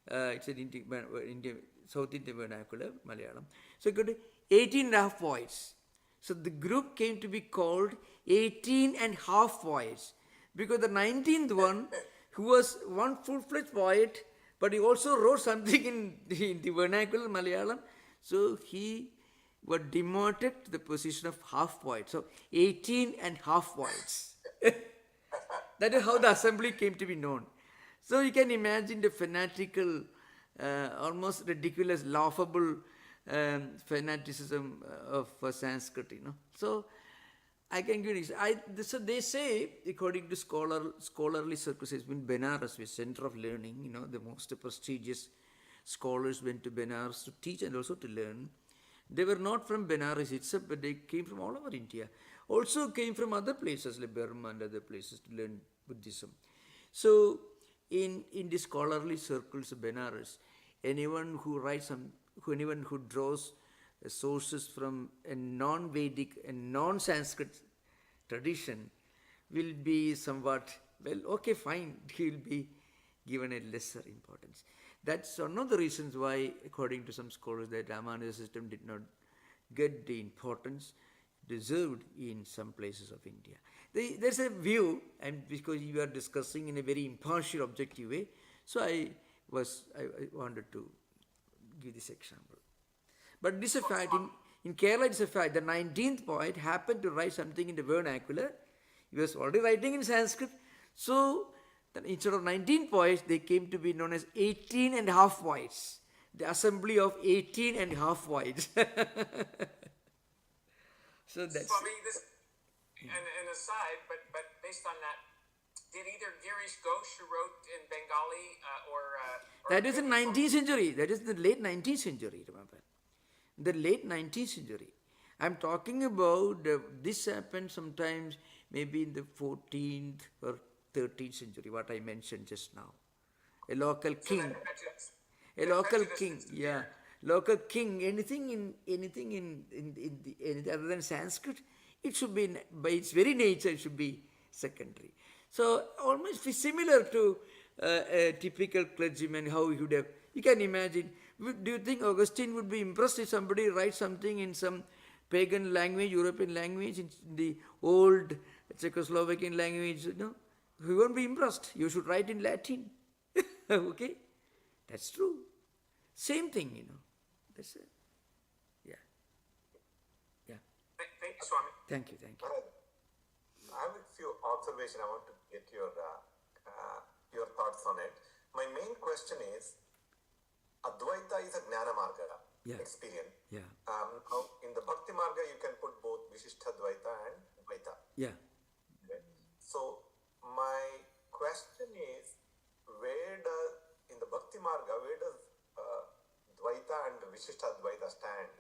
it's an Indian, South Indian vernacular, Malayalam. So it got 18 and a half poets. So the group came to be called 18 and half poets. Because the 19th one, who was one full-fledged poet, but he also wrote something in the vernacular Malayalam, so he was demoted to the position of half poet. So 18 and half poets. That is how the assembly came to be known. So you can imagine the fanatical, almost ridiculous, laughable fanaticism of Sanskrit, So I can give you, so they say, according to scholarly circles, it's been Benares, which center of learning, the most prestigious scholars went to Benares to teach and also to learn. They were not from Benares itself, but they came from all over India. Also came from other places like Burma and other places to learn Buddhism. So in the scholarly circles of Benares, anyone who draws sources from a non-Vedic and non-Sanskrit tradition will be somewhat, well, okay, fine, he will be given a lesser importance. That's one of the reasons why, according to some scholars, the Ramanuja system did not get the importance deserved in some places of India. There's a view, and because you are discussing in a very impartial, objective way, so I wanted to give this example. But this is a fact. In Kerala, it's a fact. The 19th poet happened to write something in the vernacular. He was already writing in Sanskrit. So, then instead of 19 poets, they came to be known as 18 and a half poets. The assembly of 18 and a half poets. So that's... Swami, this, an aside, but based on that, did either Girish Ghosh, who wrote in Bengali, or that is in 19th century. That is the late 19th century, remember. The late 19th century. I'm talking about this happened sometimes maybe in the 14th or 13th century, what I mentioned just now. A local king. A local king, yeah. Local king, anything in other than Sanskrit, it should be, by its very nature, it should be secondary. So almost similar to a typical clergyman, how he would have, you can imagine. Do you think Augustine would be impressed if somebody writes something in some pagan language, European language, in the old Czechoslovakian language? No, he won't be impressed. You should write in Latin. Okay? That's true. Same thing, That's it. Yeah. Yeah. Thank you, Swami. Thank you. I have a few observations. I want to get your thoughts on it. My main question is, Advaita is a Jnana Marga experience. Yeah. Now in the Bhakti Marga, you can put both Vishishtha Dvaita and Dvaita. Yeah. Okay. So my question is, in the Bhakti Marga, where does Dvaita and Vishishtha Dvaita stand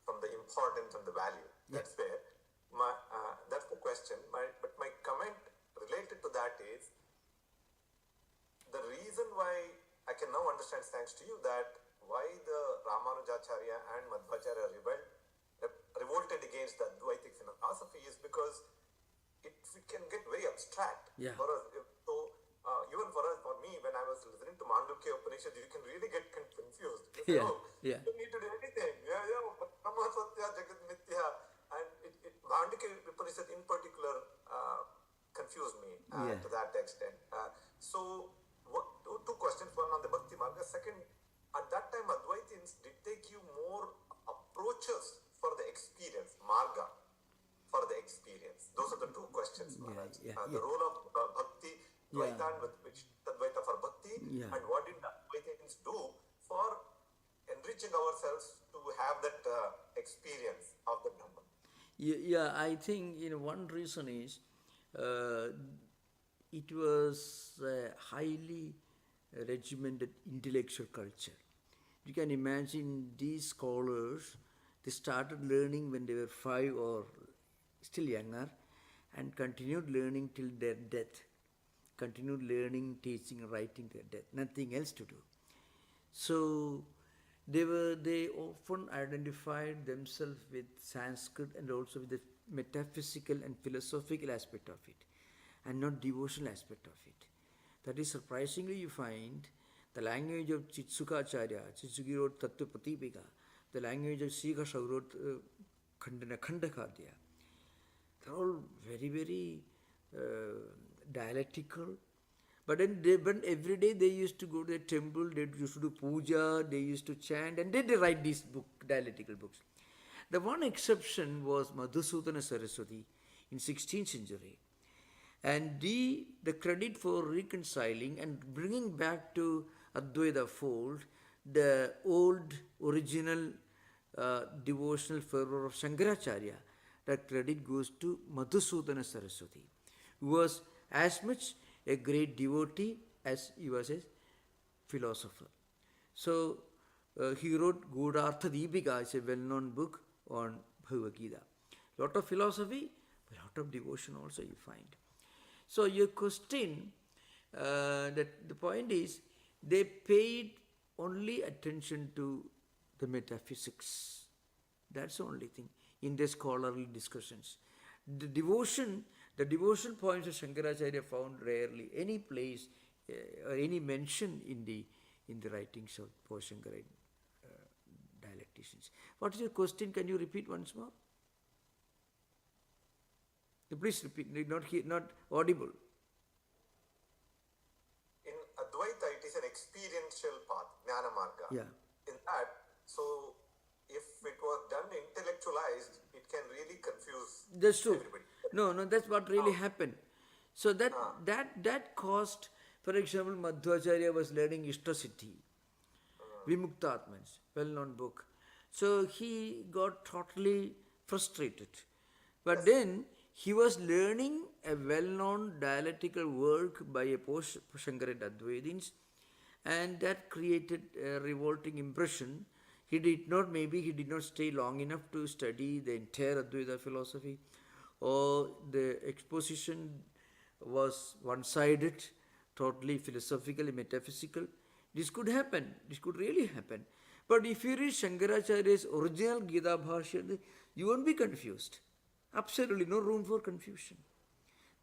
from the importance and the value? That's where that's the question. But my comment related to that is, the reason why I can now understand, thanks to you, that why the Ramanujacharya and Madhvacharya revolted against the Dvaitic philosophy is because it can get very abstract. Yeah. For us, even for me, when I was listening to Mandukya Upanishad, you can really get confused. You say, you don't need to do anything. Brahma Satya Jagat Mithya. And Mandukya Upanishad in particular confused me to that extent. So, two questions. One on the Bhakti Marga. Second, at that time, Advaitins, did they give more approaches for the experience, Marga, for the experience? Those are the two questions. The role of Bhakti, Dvaita and Tadvaita for Bhakti, and what did Advaitins do for enriching ourselves to have that experience of the Brahman? Yeah, I think one reason is it was a highly regimented intellectual culture. You can imagine these scholars, they started learning when they were 5 or still younger, and continued learning till their death. Continued learning, teaching, writing till their death. Nothing else to do. So they often identified themselves with Sanskrit and also with the metaphysical and philosophical aspect of it, and not devotional aspect of it. That is, surprisingly, you find the language of Chitsukacharya, Chitsugi wrote Tattva-Pratipika, the language of Sikha who wrote Khandakadya. They're all very, very dialectical. But then every day they used to go to the temple, they used to do puja, they used to chant, and then they write these dialectical books. The one exception was Madhusudana Saraswati in 16th century. And the credit for reconciling and bringing back to Advaita fold the old original devotional fervor of Shankaracharya, that credit goes to Madhusudana Saraswati, who was as much a great devotee as he was a philosopher. So he wrote Godhartha Deepika, it's a well-known book on Bhagavad Gita. Lot of philosophy, but lot of devotion also you find. So your question, that the point is, they paid only attention to the metaphysics. That's the only thing in the scholarly discussions. The devotion points of Shankaracharya found rarely any place or any mention in the writings of post-Shankarite dialecticians. What is your question? Can you repeat once more? Please repeat. Not audible. In Advaita, it is an experiential path, Jnana Marga. Yeah. In that, so if it was done intellectualized, it can really confuse That's true. everybody. No, that's what really happened. So that caused, for example, Madhvacharya was learning Ishtasiddhi, Vimuktatmans, well-known book. So he got totally frustrated. But then he was learning a well-known dialectical work by a post-Shankarite Advaitins, and that created a revolting impression. He did not stay long enough to study the entire Advaita philosophy, or the exposition was one-sided, totally philosophically metaphysical. This could happen. This could really happen. But if you read Shankaracharya's original Gita Bhashya, you won't be confused. Absolutely no room for confusion.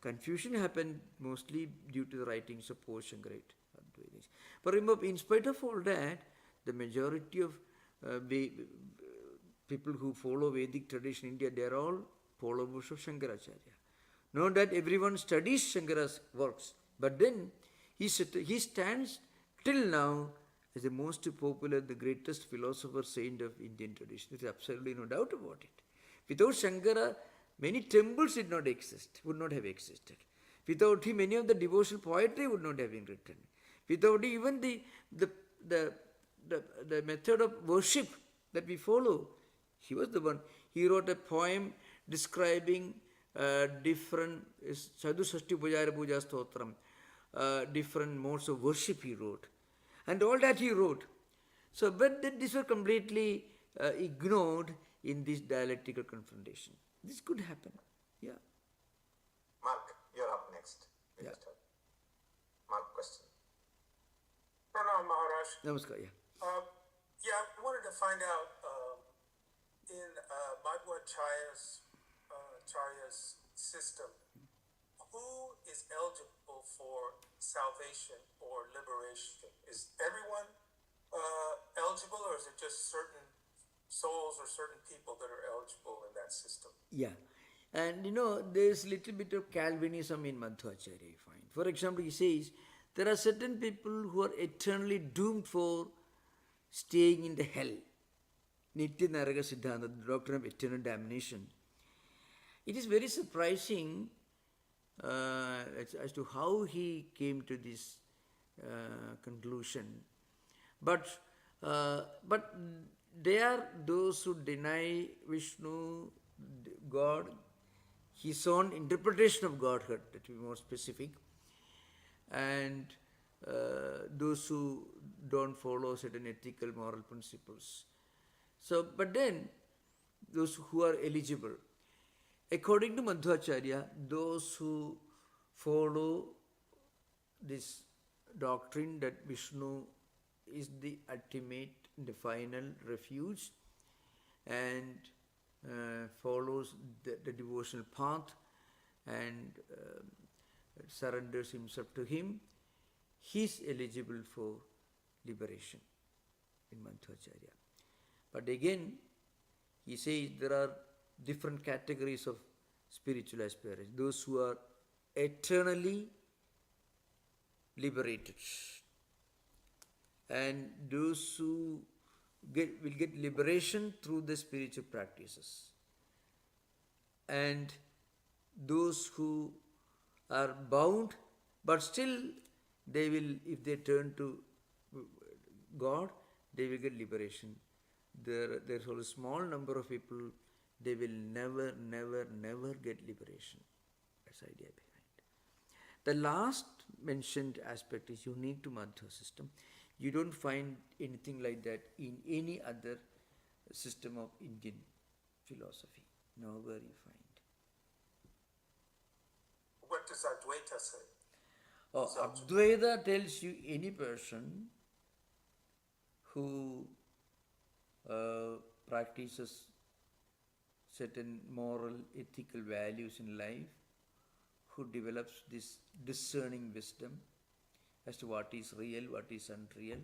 Confusion happened mostly due to the writings of post-Shankarite Advaitis. But remember, in spite of all that, the majority of people who follow Vedic tradition in India, they are all followers of Shankaracharya. Not that everyone studies Shankara's works, but then he stands till now as the most popular, the greatest philosopher saint of Indian tradition. There is absolutely no doubt about it. Without Shankara, many temples would not have existed. Without him, many of the devotional poetry would not have been written. Without even the method of worship that we follow, he was the one. He wrote a poem describing different Sadhusashti Pujara Puja Stotram, different modes of worship he wrote. And all that he wrote. So, but these were completely ignored in this dialectical confrontation. This could happen. Yeah. Mark, you're up next. Yeah. Mark, question. Pranam Maharaj. Namaskar. Yeah. I wanted to find out in Madhvacharya's system, who is eligible for salvation or liberation? Is everyone eligible, or is it just certain souls or certain people that are eligible in that system? Yeah. And there's a little bit of Calvinism in Madhvacharya, you find. For example, he says, there are certain people who are eternally doomed for staying in the hell. Nitya Naraga Siddhanta, the doctrine of eternal damnation. It is very surprising as to how he came to this conclusion. But there are those who deny Vishnu, God, his own interpretation of Godhead, to be more specific, and those who don't follow certain ethical, moral principles. So, but then, those who are eligible, according to Madhvacharya, those who follow this doctrine that Vishnu is the ultimate, the final refuge, and follows the devotional path and surrenders himself to him, he is eligible for liberation in Madhvacharya. But again, he says there are different categories of spiritual aspirants. Those who are eternally liberated, and those who will get liberation through the spiritual practices, and those who are bound, but still they will, if they turn to God, they will get liberation. There's only a small number of people, they will never get liberation. That's the idea behind. The last mentioned aspect is unique to Madhva system. You don't find anything like that in any other system of Indian philosophy. Nowhere you find. What does Dvaita say? Dvaita tells you any person who practices certain moral, ethical values in life, who develops this discerning wisdom as to what is real, what is unreal,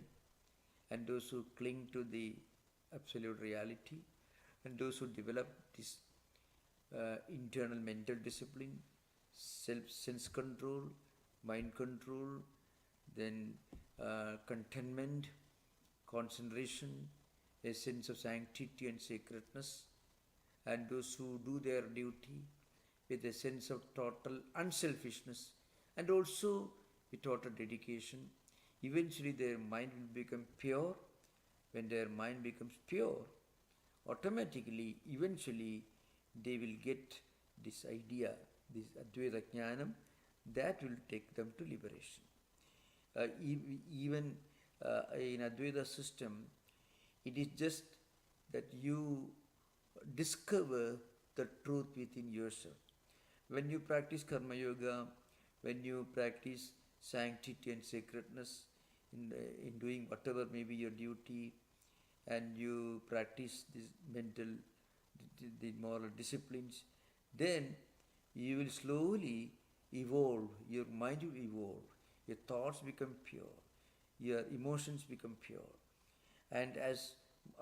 and those who cling to the absolute reality, and those who develop this internal mental discipline, sense control, mind control, then contentment, concentration, a sense of sanctity and sacredness, and those who do their duty with a sense of total unselfishness and also with total dedication, eventually their mind will become pure. When their mind becomes pure, automatically, eventually, they will get this idea, this Advaita Jnanam, that will take them to liberation. Even in Advaita system, it is just that you discover the truth within yourself. When you practice Karma Yoga, when you practice sanctity and sacredness in doing whatever may be your duty, and you practice this mental, the moral disciplines, then you will slowly evolve, your mind will evolve, your thoughts become pure, your emotions become pure. And as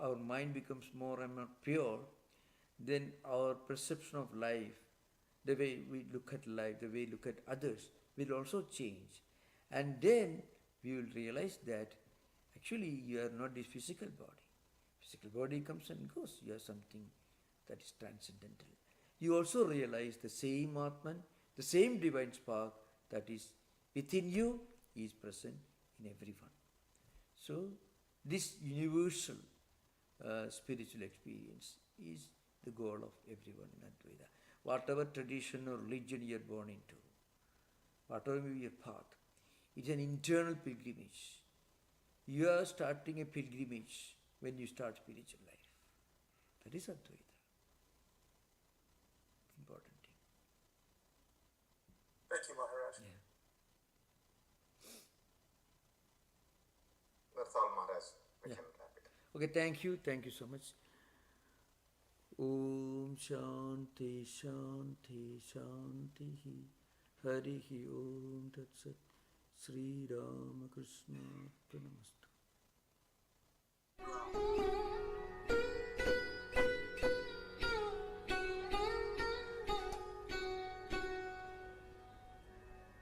our mind becomes more and more pure, then our perception of life, the way we look at life, the way we look at others, will also change. And then we will realize that actually you are not this physical body. Physical body comes and goes. You are something that is transcendental. You also realize the same Atman, the same divine spark that is within you is present in everyone. So this universal spiritual experience is the goal of everyone in Advaita. Whatever tradition or religion you are born into, whatever may be your path, it's an internal pilgrimage. You are starting a pilgrimage when you start spiritual life. That is Advaita. Important thing. Thank you, Maharaj. Yeah. That's all, Maharaj. We Yeah. can wrap it. Okay, thank you. Thank you so much. Om Shanti Shanti Shanti Harihi Om Tat Sat Sri Ramakrishna Namaste.